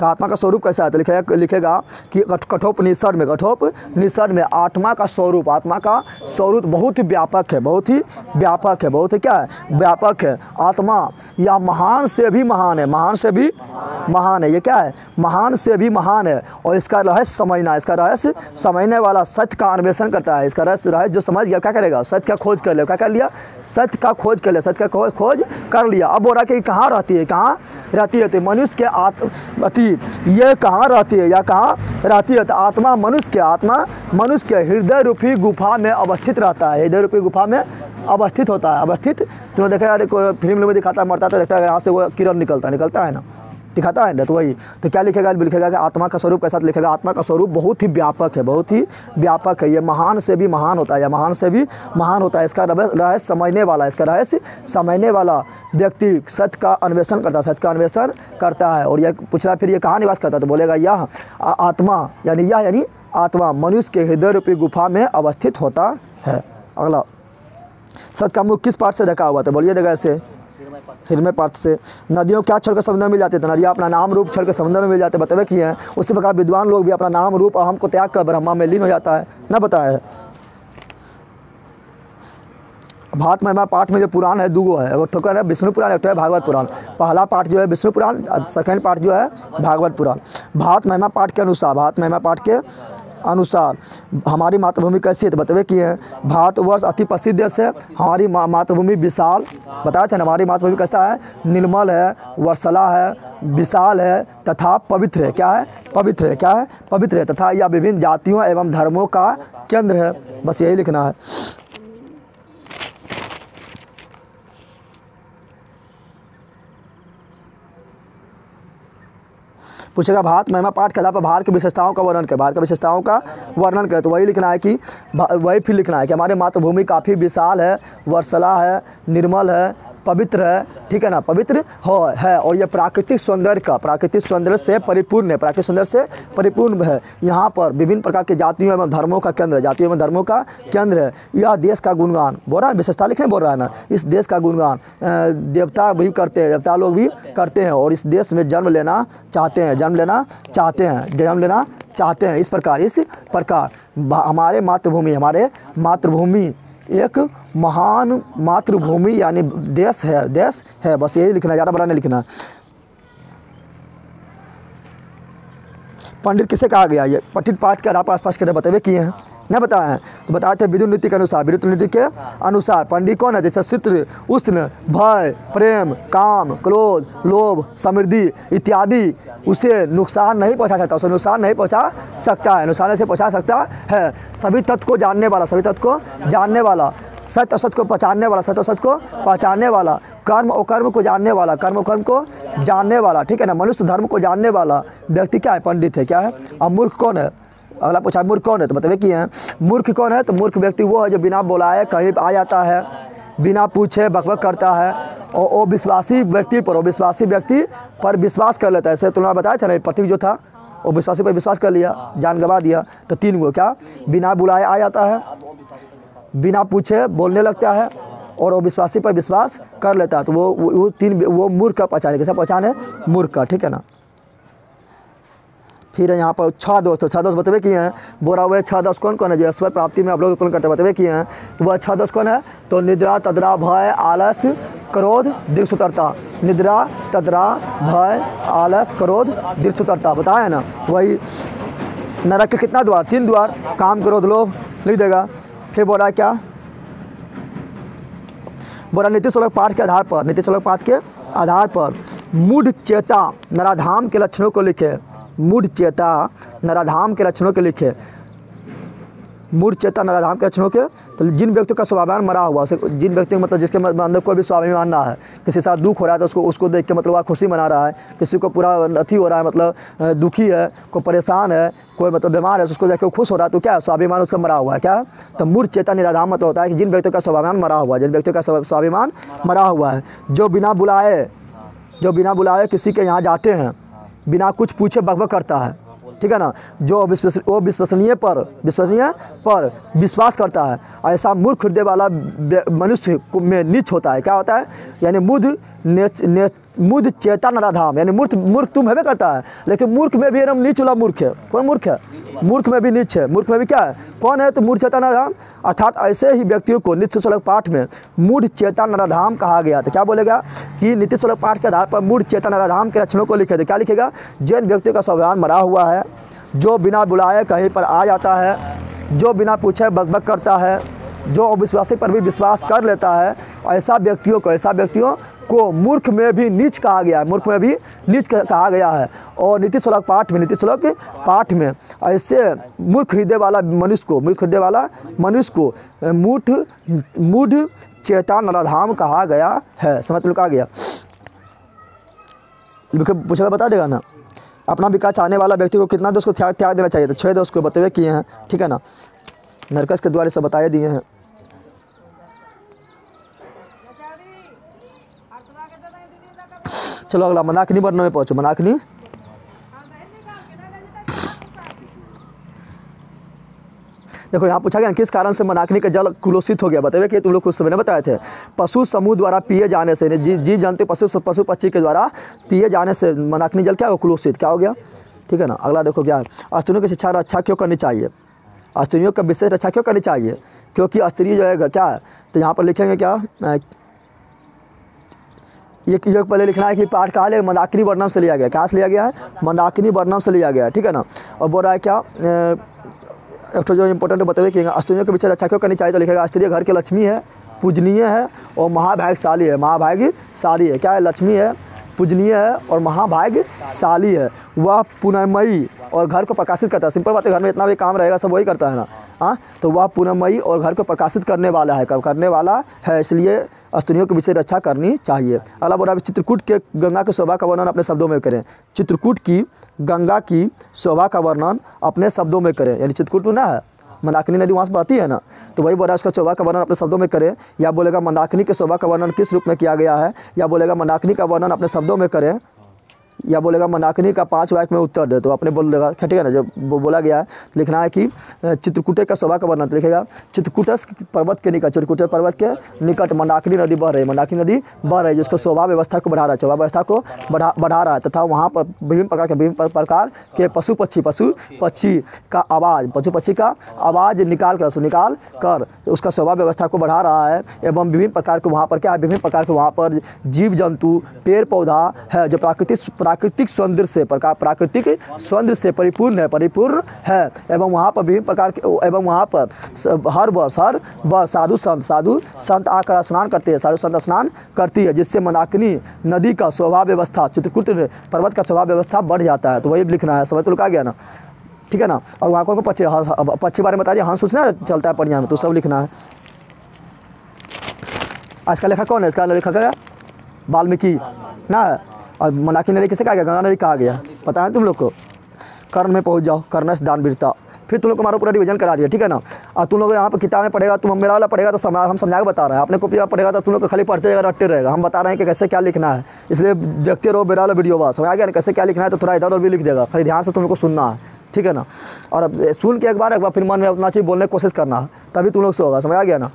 तो आत्मा का स्वरूप कैसा है? तो लिखेगा कि कठोपनिषद में आत्मा का स्वरूप बहुत ही व्यापक है, बहुत ही क्या है? व्यापक है। आत्मा यह महान से भी महान है, ये क्या है? महान से भी महान है। और इसका रहस्य समझने वाला सत्य का अन्वेषण करता है। इसका रहस्य जो समझ गया क्या करेगा? सत्य का खोज कर ले। क्या कर लिया? सत्य का खोज कर लिया। अब बोल रहा कि कहाँ रहती है? तो मनुष्य के ये कहाँ रहती है या कहाँ रहती है? तो आत्मा मनुष्य के हृदय रूपी गुफा में अवस्थित रहता है, हृदय रूपी गुफा में अवस्थित होता है। अवस्थित तुमने देखा यार, कोई फिल्म में दिखाता है, मरता तो देखता है यहाँ से वो किरण निकलता है ना, दिखाता है ना। तो वही तो क्या लिखेगा? लिखेगा कि आत्मा का स्वरूप कैसा? लिखेगा आत्मा का स्वरूप बहुत ही व्यापक है, ये महान से भी महान होता है, इसका रहस्य समझने वाला व्यक्ति सत्य का अन्वेषण करता है। और यह पूछना फिर ये कहाँ निवास करता है? तो बोलेगा यह आत्मा मनुष्य के हृदय रूपी गुफा में अवस्थित होता है। अगला, सत्य का मुख किस पाठ से ढका हुआ? तो बोलिए देगा ऐसे, हिरण्मय पाठ से। नदियों क्या छोड़कर समुद्र में मिल जाते? तो नदियाँ अपना नाम रूप छोड़कर समुद्र में मिल जाते, बतावे किए हैं। उसी प्रकार विद्वान लोग भी अपना नाम रूप अहम को त्याग कर ब्रह्मा में लीन हो जाता है, ना बताया है। भात महिमा पाठ में जो पुराण है दूगो है, एक ठोकर है विष्णु पुराण, एक है भागवत पुराण। पहला पाठ जो है विष्णु पुराण, सेकेंड पाठ जो है भागवत पुराण। भात महिमा पाठ के अनुसार हमारी मातृभूमि कैसी है? तो बतवे किए हैं। भारतवर्ष अति प्रसिद्ध देश है, हमारी मातृभूमि विशाल, बताए थे ना, हमारी मातृभूमि कैसा है? निर्मल है, वर्षला है, विशाल है तथा पवित्र है। क्या है? पवित्र है तथा यह विभिन्न जातियों एवं धर्मों का केंद्र है। बस यही लिखना है। पूछेगा भारत महिमा पाठ के आधार पर भारत की विशेषताओं का वर्णन करें। तो वही लिखना है कि हमारे मातृभूमि काफ़ी विशाल है, वर्षला है, निर्मल है, पवित्र है, ठीक है ना, पवित्र है। और ये प्राकृतिक सौंदर्य से परिपूर्ण है, प्राकृतिक सौंदर्य से परिपूर्ण है। यहाँ पर विभिन्न प्रकार के जातियों एवं धर्मों का केंद्र है, जातियों एवं धर्मों का केंद्र है। यह देश का गुणगान बोल रहा है, विशेषता लिखने बोल रहा है ना, इस देश का गुणगान देवता भी करते हैं, देवता लोग भी करते हैं और इस देश में जन्म लेना चाहते हैं। इस प्रकार हमारे मातृभूमि एक महान मातृभूमि यानी देश है। बस यही लिखना, ज़्यादा बड़ा नहीं लिखना। पंडित किसे कहा गया? ये पंडित पाठ के आधार पर आसपास के बतावे किए हैं, नहीं बताए हैं तो बताए थे विद्युत नीति के अनुसार पंडित कौन है? जैसे चित्र, उष्ण, भय, प्रेम, काम, क्रोध, लोभ, समृद्धि इत्यादि उसे नुकसान नहीं पहुंचा सकता, नुकसान से पहुंचा सकता है। सभी तत्व को जानने वाला, सत्य असत्य को पहचानने वाला, कर्म और कर्म को जानने वाला, ठीक है ना, मनुष्य धर्म को जानने वाला व्यक्ति क्या है? पंडित है। क्या है? अब मूर्ख कौन है? अगला पूछा मूर्ख कौन है तो बताइए कि हैं मूर्ख कौन है? तो मूर्ख व्यक्ति वो है जो बिना बुलाए कहीं आ जाता है, बिना पूछे बकबक करता है और वो विश्वासी व्यक्ति पर विश्वास कर लेता है। ऐसे तुमने बताया था ना, पथिक जो था वो विश्वासी पर विश्वास कर लिया, जान गंवा दिया। तो 3 गो क्या? बिना बुलाए आ जाता है, बिना पूछे बोलने लगता है और वो विश्वासी पर विश्वास कर लेता है। तो वो मूर्ख का पहचान है। कैसा पहचान है? मूर्ख का, ठीक है ना। फिर यहाँ पर 6 दोस्त बतवे किए हैं। बोरा हुए 6 दोस्त कौन है? जो ईश्वर प्राप्ति में आप लोग उत्पन्न करते बतवे किए हैं। वह 6 दोस्त कौन है? तो निद्रा, तद्रा, भय, आलस, क्रोध, दृढ़ सुतरता। निद्रा, तद्रा, भय, आलस, क्रोध, दृढ़ सुतरता बताया ना। वही नरक के कितना द्वार? 3 द्वार, काम, क्रोध, लोभ लिख देगा। फिर बोला क्या? बोला नीति श्लोक पाठ के आधार पर मूढ़ चेता नराधाम के लक्षणों को लिखे। मूढ़ चेता नराधाम के लक्षणों के तो जिन व्यक्तियों का स्वाभिमान मरा हुआ, जिन व्यक्तियों मतलब जिसके अंदर कोई भी स्वाभिमान ना है, किसी के साथ दुख हो रहा है तो उसको देख के मतलब खुशी मना रहा है, किसी को पूरा अथी हो रहा है मतलब दुखी है, कोई परेशान है, कोई मतलब बीमार है, उसको देख के खुश हो रहा है, तो क्या स्वाभिमान उसका मरा हुआ है। क्या? तो मूढ़ चेता निराधाम मतलब होता है कि जिन व्यक्तियों का स्वाभिमान मरा हुआ है, जो बिना बुलाए किसी के यहाँ जाते हैं, बिना कुछ पूछे बकबक करता है, ठीक है ना, जो विश्वसनीय पर विश्वास करता है, ऐसा मूर्ख हृदय वाला मनुष्य में नीच होता है। क्या होता है? यानी मूढ़ चेता नराधाम, यानी मूर्ख तुम है करता है, लेकिन मूर्ख में भी एकदम नीच वाला मूर्ख है। कौन मूर्ख है? मूर्ख में भी नीच है। मूर्ख में भी क्या है? कौन है? तो मूढ़ चेता नराधाम। अर्थात ऐसे ही व्यक्तियों को नीति श्लोक पाठ में मूढ़ चेता नराधाम कहा गया। तो क्या बोलेगा कि नीति श्लोक पाठ के आधार पर मूढ़ चेता नराधाम के लक्षणों को लिखे। तो क्या लिखेगा? जिन व्यक्तियों का स्वाभिमान मरा हुआ है, जो बिना बुलाए कहीं पर आ जाता है, जो बिना पूछे बकबक करता है, जो अविश्वासी पर भी विश्वास कर लेता है, ऐसा व्यक्तियों को मूर्ख में भी नीच कहा गया है। और नीति श्लोक पाठ में ऐसे मूर्ख हृदय वाला मनुष्य को मूढ़ चेता नराधाम कहा गया है। समझ में आ गया? पूछेगा बता देगा ना। अपना विकास चाहने वाला व्यक्ति को कितना दोष को त्याग देना चाहिए? तो 6 दोष को बतवे किए हैं, ठीक है ना। नरकस के द्वारा सब बताए दिए हैं। चलो अगला मंदाकिनी वर्ण में पहुंचो। मंदाकिनी देखो यहाँ पूछा गया किस कारण से मंदाकिनी का जल कुलुषित हो गया? बताइए कि तुम लोग कुछ समय ने बताए थे। पशु समूह द्वारा पिए जाने से, जीव जानते पशु पक्षी के द्वारा पिए जाने से मंदाकिनी जल क्या हो? कुलुषित क्या हो गया? ठीक है ना। अगला देखो क्या है? स्त्रियों की शिक्षा रक्षा क्यों करनी चाहिए? स्त्रियों का विशेष रक्षा क्यों करनी चाहिए? क्योंकि स्त्री जो है क्या है, तो यहाँ पर लिखेंगे क्या, ये पहले लिखना है कि पाठ कहाँ लिया? मंदाकिनी वर्णम से लिया गया। कहाँ से लिया गया है? मंदाकिनी वर्णम से लिया गया है, ठीक है ना। और बोल रहा है क्या, एक तो जो इंपॉर्टेंट बताइए कि स्त्रियों के विषय रक्षा क्यों करनी चाहिए? तो लिखेगा स्त्री घर की लक्ष्मी है, पूजनीय है और महाभाग्यशाली है। महाभाग्यशाली है, क्या है? लक्ष्मी है, पूजनीय है और महाभाग्यशाली है। वह पुण्यमयी और घर को प्रकाशित करता है। सिंपल बात है, घर में इतना भी काम रहेगा सब वही करता है ना। हाँ, तो वह पुण्यमयी और घर को प्रकाशित करने वाला है, इसलिए स्त्रियों के विषय रक्षा करनी चाहिए। अगला बोला चित्रकूट के गंगा की शोभा का वर्णन अपने शब्दों में करें। चित्रकूट की गंगा की शोभा का वर्णन अपने शब्दों में करें। यानी चित्रकूट में ना है मंदाकिनी नदी वहाँ से बहती है ना, तो वही बोल रहा है उसका शोभा का वर्णन अपने शब्दों में करें, या बोलेगा मंदाकिनी के शोभा का वर्णन किस रूप में किया गया है, या बोलेगा मंदाकिनी का वर्णन अपने शब्दों में करें, या बोलेगा मंदाकिनी का 5 वाक्य में उत्तर दे, तो अपने बोल देगा। ठीक है ना, जब वो बोला गया है तो लिखना है कि चित्रकूटे का शोभा का वर्णन, तो लिखेगा चित्रकूटस पर्वत के निकट, चित्रकूट पर्वत के निकट मंदाकिनी नदी बह रही है, मंदाकिनी नदी बह रही है, जिसको शोभा व्यवस्था को बढ़ा रहा है, शोभा व्यवस्था को बढ़ा रहा है, तथा वहाँ पर विभिन्न प्रकार के पशु पक्षी का आवाज़, पशु पक्षी का आवाज़ निकाल कर उसका शोभा व्यवस्था को बढ़ा रहा है, एवं विभिन्न प्रकार के वहाँ पर क्या है, विभिन्न प्रकार के वहाँ पर जीव जंतु पेड़ पौधा है जो प्राकृतिक सौंदर्य से परिपूर्ण है, एवं वहाँ पर विभिन्न प्रकार के, एवं वहाँ पर हर वर्ष साधु संत आकर स्नान करते हैं, साधु संत स्नान करती है, जिससे मंदाकिनी नदी का शोभा व्यवस्था, चित्रकूट पर्वत का शोभा व्यवस्था बढ़ जाता है। तो वही लिखना है, समझ तो आ गया ना, ठीक है ना। और वहाँ को पक्षी बारे में बता दिया, हाँ सोचना चलता है पढ़िया में, तो सब लिखना है। आज का लेखक कौन है, इसका लेखक है वाल्मीकि ना। और मंदाकिनी नदी किसे कहा गया, गंगा नदी कहा गया, पता है तुम लोग को। कर्ण में पहुंच जाओ, कर्णस दानवीरता, फिर तुम लोग को हमारा पूरा रिवीजन करा दिया, ठीक है ना। और तुम लोग यहाँ पर किताब में पढ़ेगा, तुम मेरा वाला पढ़ेगा तो हम समझा के बता रहे हैं, अपने कॉपी में पढ़ेगा तो तुम लोग को खाली पढ़ते रहेगा, रटते रहेगा। हम बता रहे हैं कि कैसे क्या लिखना है, इसलिए देखते रहो मेरा वाला वीडियो, बस समझ आ गया ना कैसे क्या लिखना है, तो थोड़ा इधर उधर भी लिख देगा, खाली ध्यान से तुम लोग को सुनना है, ठीक है ना। और अब सुन के एक बार फिर मन में उतना चीज़ बोलने की कोशिश करना है, तभी तुम लोग से होगा, समझ आ गया ना।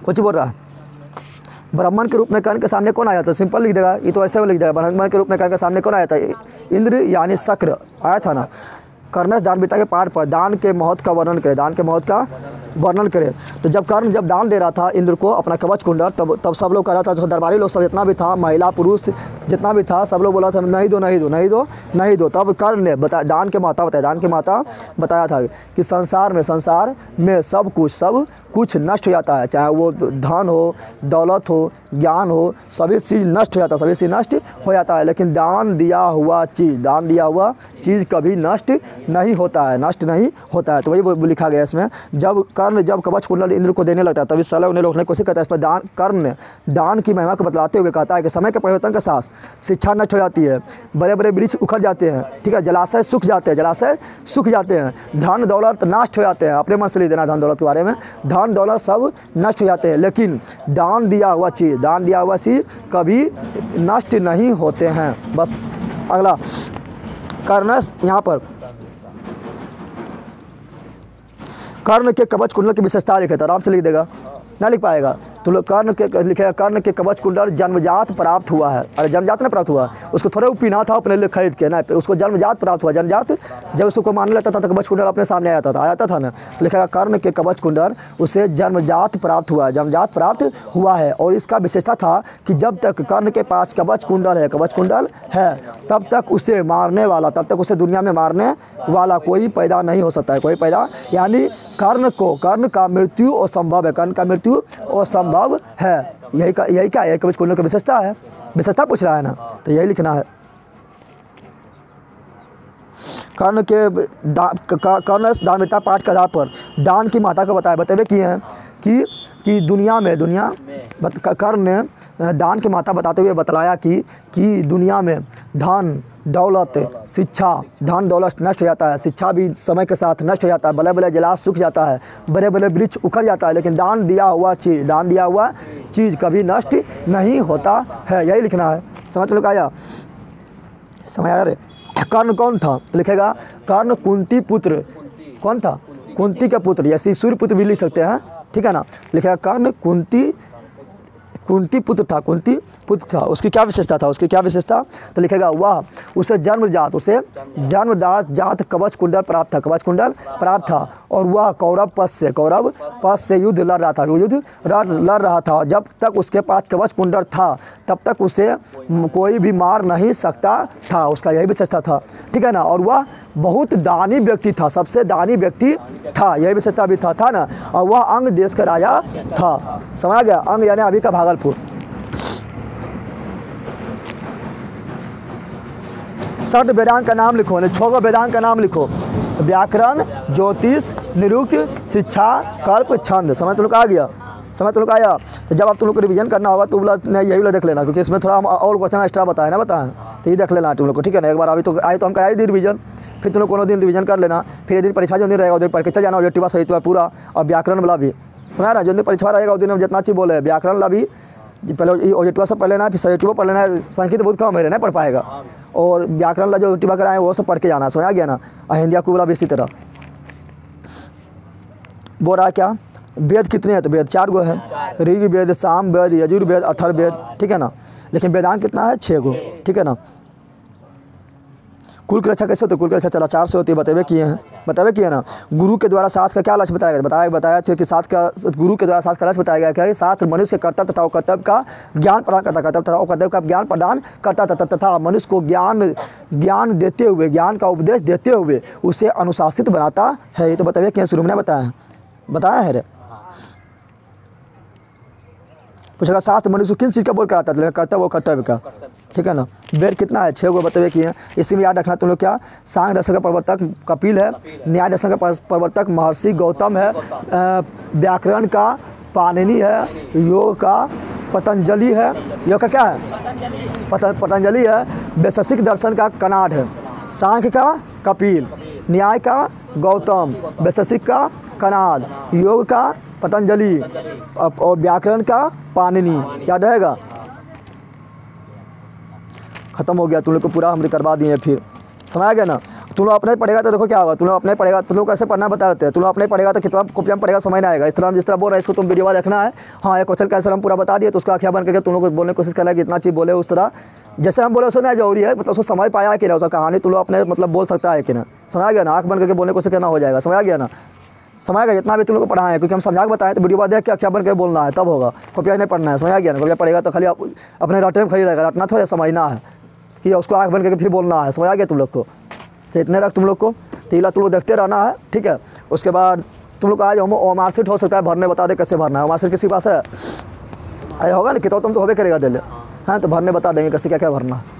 कुछ बोल रहा है, ब्राह्मण के रूप में कर्ण के सामने कौन आया था, सिंपल लिख देगा, ये तो ऐसे लिख देगा, ब्राह्मण के रूप में कर्ण के सामने कौन आया था, इंद्र यानी शक्र आया था ना। कर्णस दानवीरता के पाठ पर दान के महत्व का वर्णन करे, दान के महत्व का वर्णन करे। तो जब कर्ण जब दान दे रहा था इंद्र को अपना कवच कुंडल, तब सब लोग कह रहा था, जो दरबारी लोग सब जितना भी था, महिला पुरुष जितना भी था, सब लोग बोला था नहीं दो नहीं दो नहीं दो नहीं दो। तब कर्ण ने दान के महत्व बताया, दान के महत्व बताया था कि संसार में सब कुछ नष्ट हो जाता है, चाहे वो धन हो, दौलत हो, ज्ञान हो, सभी चीज़ नष्ट हो जाता है, लेकिन दान दिया हुआ चीज़ कभी नष्ट नहीं होता है, तो वही लिखा गया इसमें। जब कवच कुंडल इंद्र को देने लगता है, तभी साले उन्हें रोकने की कोशिश करता है। इस पर कर्ण ने दान की महिमा को बतलाते हुए कहता है कि समय के परिवर्तन के साथ शिक्षा नष्ट हो जाती है, बड़े बड़े वृक्ष उखड़ जाते हैं, ठीक है, जलाशय सूख जाते हैं, धन दौलत नष्ट हो जाते हैं। अपने मन से लिख देना धन दौलत के बारे में, धन दौलत सब नष्ट हो जाते हैं, लेकिन दान दिया हुआ चीज़ कभी नष्ट नहीं होते हैं। बस अगला कर्ण, यहाँ पर कर्ण के कवच कुंडल की विशेषता लिखे, तो आराम से लिख देगा, ना लिख पाएगा तो लोग कर्ण के कवच कुंडल जन्मजात प्राप्त हुआ है। अरे जन्मजात नहीं प्राप्त हुआ, उसको थोड़ा पीना था अपने लिए खरीद के, ना उसको जन्मजात प्राप्त हुआ। जन्मजात जब उसको मानने लगता था तो कवच कुंडल अपने सामने आया था ना, तो लिखेगा कर्ण के कवच कुंडल उसे जन्मजात प्राप्त हुआ है। और इसका विशेषता था कि जब तक कर्ण के पास कवच कुंडल है तब तक उसे दुनिया में मारने वाला कोई पैदा नहीं हो सकता है, कोई पैदा, यानी कर्ण का मृत्यु असंभव है, कर्ण का मृत्यु असंभव है। यही क्या है, कवच कुंडल की विशेषता पूछ रहा है ना, तो यही लिखना है। कर्ण के दानवीरता पाठ के आधार पर दान की माता को बतावे किए हैं कि कर्ण ने दान की माता बताते हुए बतलाया कि दुनिया में धन दौलत नष्ट हो जाता है, शिक्षा भी समय के साथ नष्ट हो जाता है, बड़े बड़े जलाशय सूख जाता है, बड़े बड़े वृक्ष उखड़ जाता है, लेकिन दान दिया हुआ चीज़ कभी नष्ट नहीं होता है। यही लिखना है, समझ में आया, समझ आया रे। कर्ण कौन था, तो लिखेगा कर्ण कुंती पुत्र, कौन था, कुंती का पुत्र, या सूर्य पुत्र भी लिख सकते हैं, ठीक है ना। लिखेगा कर्ण कुंती पुत्र था, उसकी क्या विशेषता, तो लिखेगा वह उसे जन्मजात कवच कुंडल प्राप्त था, और वह कौरव पक्ष से युद्ध लड़ रहा था। जब तक उसके पास कवच कुंडल था तब तक उसे कोई भी मार नहीं सकता था, उसका यही विशेषता था, ठीक है ना। और वह बहुत दानी व्यक्ति था, सबसे दानी व्यक्ति था, यही विशेषता भी था ना। और वह अंग देश का राजा था, समझ गया, अंग यानी अभी का भागलपुर। 6 वेदांग का नाम लिखो, 6 वेदांग का नाम लिखो, व्याकरण, ज्योतिष, निरुक्त, शिक्षा, कल्प, छंद। समझ तुम लोग आ गया, तो जब आप तुम लोग को रिवीजन करना होगा तो यही वाला देख लेना, क्योंकि इसमें थोड़ा हम और क्वेश्चन एक्स्ट्रा बताए, तो ये देख लेना तुम लोग को, ठीक है ना। एक बार अभी तो आए तो हम कराई दी रिवीजन, फिर तुम लोग कोनो दिन रिवीजन कर लेना, फिर एक दिन परीक्षा जो दिन रहेगा उस दिन पढ़ के चल जाना, ऑब्जेक्टिव सही पूरा, और व्याकरण वाला भी समझा रहा है। जो दिन परीक्षा रहेगा उस दिन हम जितना चीज़ बोले व्याकरण वाला भी पहले ऑब्जेक्टिव सब पढ़ लेना है, फिर सब्जेक्टिव पढ़ लेना है। संस्कृत बहुत कम है, नहीं पढ़ पाएगा, और व्याकरण वाला जो ऑब्जेक्टिव कराए वो सब पढ़ के जाना, समझा गया ना। और हिंदी को वाला भी इसी तरह बोल रहा है। क्या वेद कितने हैं? तो वेद 4 गो है, ऋग्वेद, सामवेद, यजुर्वेद, अथर्ववेद, ठीक है ना। लेकिन वेदांत कितना है? 6 गो, ठीक है ना। कुल की रक्षा कैसे होती है? कुल की रक्षा चला 4 से होती है, बतावे किए ना। गुरु के द्वारा शास्त्र का क्या लक्ष्य बताया गया? बताया था कि शास्त्र का, गुरु के द्वारा शास्त्र का लक्ष्य बताया गया कि शास्त्र मनुष्य के कर्तव्य तथा कर्तव्य का ज्ञान प्रदान करता, कर्तव्य तथा कर्तव्य का ज्ञान प्रदान करता तथा मनुष्य को ज्ञान देते हुए, ज्ञान का उपदेश देते हुए उसे अनुशासित बनाता है। ये तो बताइए क्या शुरू में बताया है रे। पूछेगा शास्त्र मनुष्य किन चीज़ का बोल कराता है? कर्तव्य वो कर्तव्य का, ठीक है ना। वेद कितना है? 6 गो बताइए कि है। इसी में याद रखना तुम लोग क्या, सांख्य दर्शन का प्रवर्तक कपिल है, न्याय दर्शन का प्रवर्तक महर्षि गौतम है, व्याकरण का पाणिनि है, योग का पतंजलि है, योग का क्या है? पतंजलि है, वैशेषिक दर्शन का कनाड है, सांख्य का कपिल, न्याय का गौतम, वैशेषिक का कनाद, योग का पतंजलि, और व्याकरण का पाणिनि। याद रहेगा? खत्म हो गया तुम लोग को पूरा, हमने करवा दिए। फिर समझ गया ना। तुम लोग अपने पढ़ेगा तो देखो क्या होगा, तुम लोग अपने पढ़ेगा, तुम लोग कैसे पढ़ना बता रहते हैं। तुम लोग अपने पढ़ेगा तो कितना कॉपियाँ में पढ़ेगा समझ नहीं आएगा। इस तरह हम जिस तरह बोल रहे हैं इसको तुम वीडियो देखना है। हाँ, एक क्वेश्चन कैसे हम पूरा बता दिए, तो उसका आख्या बन करके तुम लोग को बोलने की कोशिश करना है कि इतना चीज़ बोले उस तरह जैसे हम बोले उससे नहीं जरूरी है, मतलब उसको समझ पाया है कि ना, उसका कहानी तुम लोग अपने मतलब बोल सकता है कि ना। समझ गया ना। आँख बन करके बोलने की कोशिश करना हो जाएगा, समझ गया ना। समझ गया जितना भी तुम लोग को पढ़ा है, क्योंकि हम समझा के बताएं तो वीडियो बाद देख के अक्षर बन के बोलना है, तब होगा। कॉपिया नहीं पढ़ना है, समझ गया ना। कॉपिया पढ़ेगा तो खाली अपने रटे में खड़ी रहेगा, रटना थोड़ा समझना है कि उसको आँख बन करके फिर बोलना है, समझ गया तुम लोग को। तो इतने रख तुम लोग को, तो इला तुम लोग देखते रहना है, ठीक है। उसके बाद तुम लोग आज मार्कशीट हो सकता है भरने, बता दे कैसे भरना है। मार्कशीट किसी पास है? अरे होगा ना, किताब तुम तो होबे करेगा दिल, हाँ, तो भरने बता देंगे कैसे क्या क्या भरना है।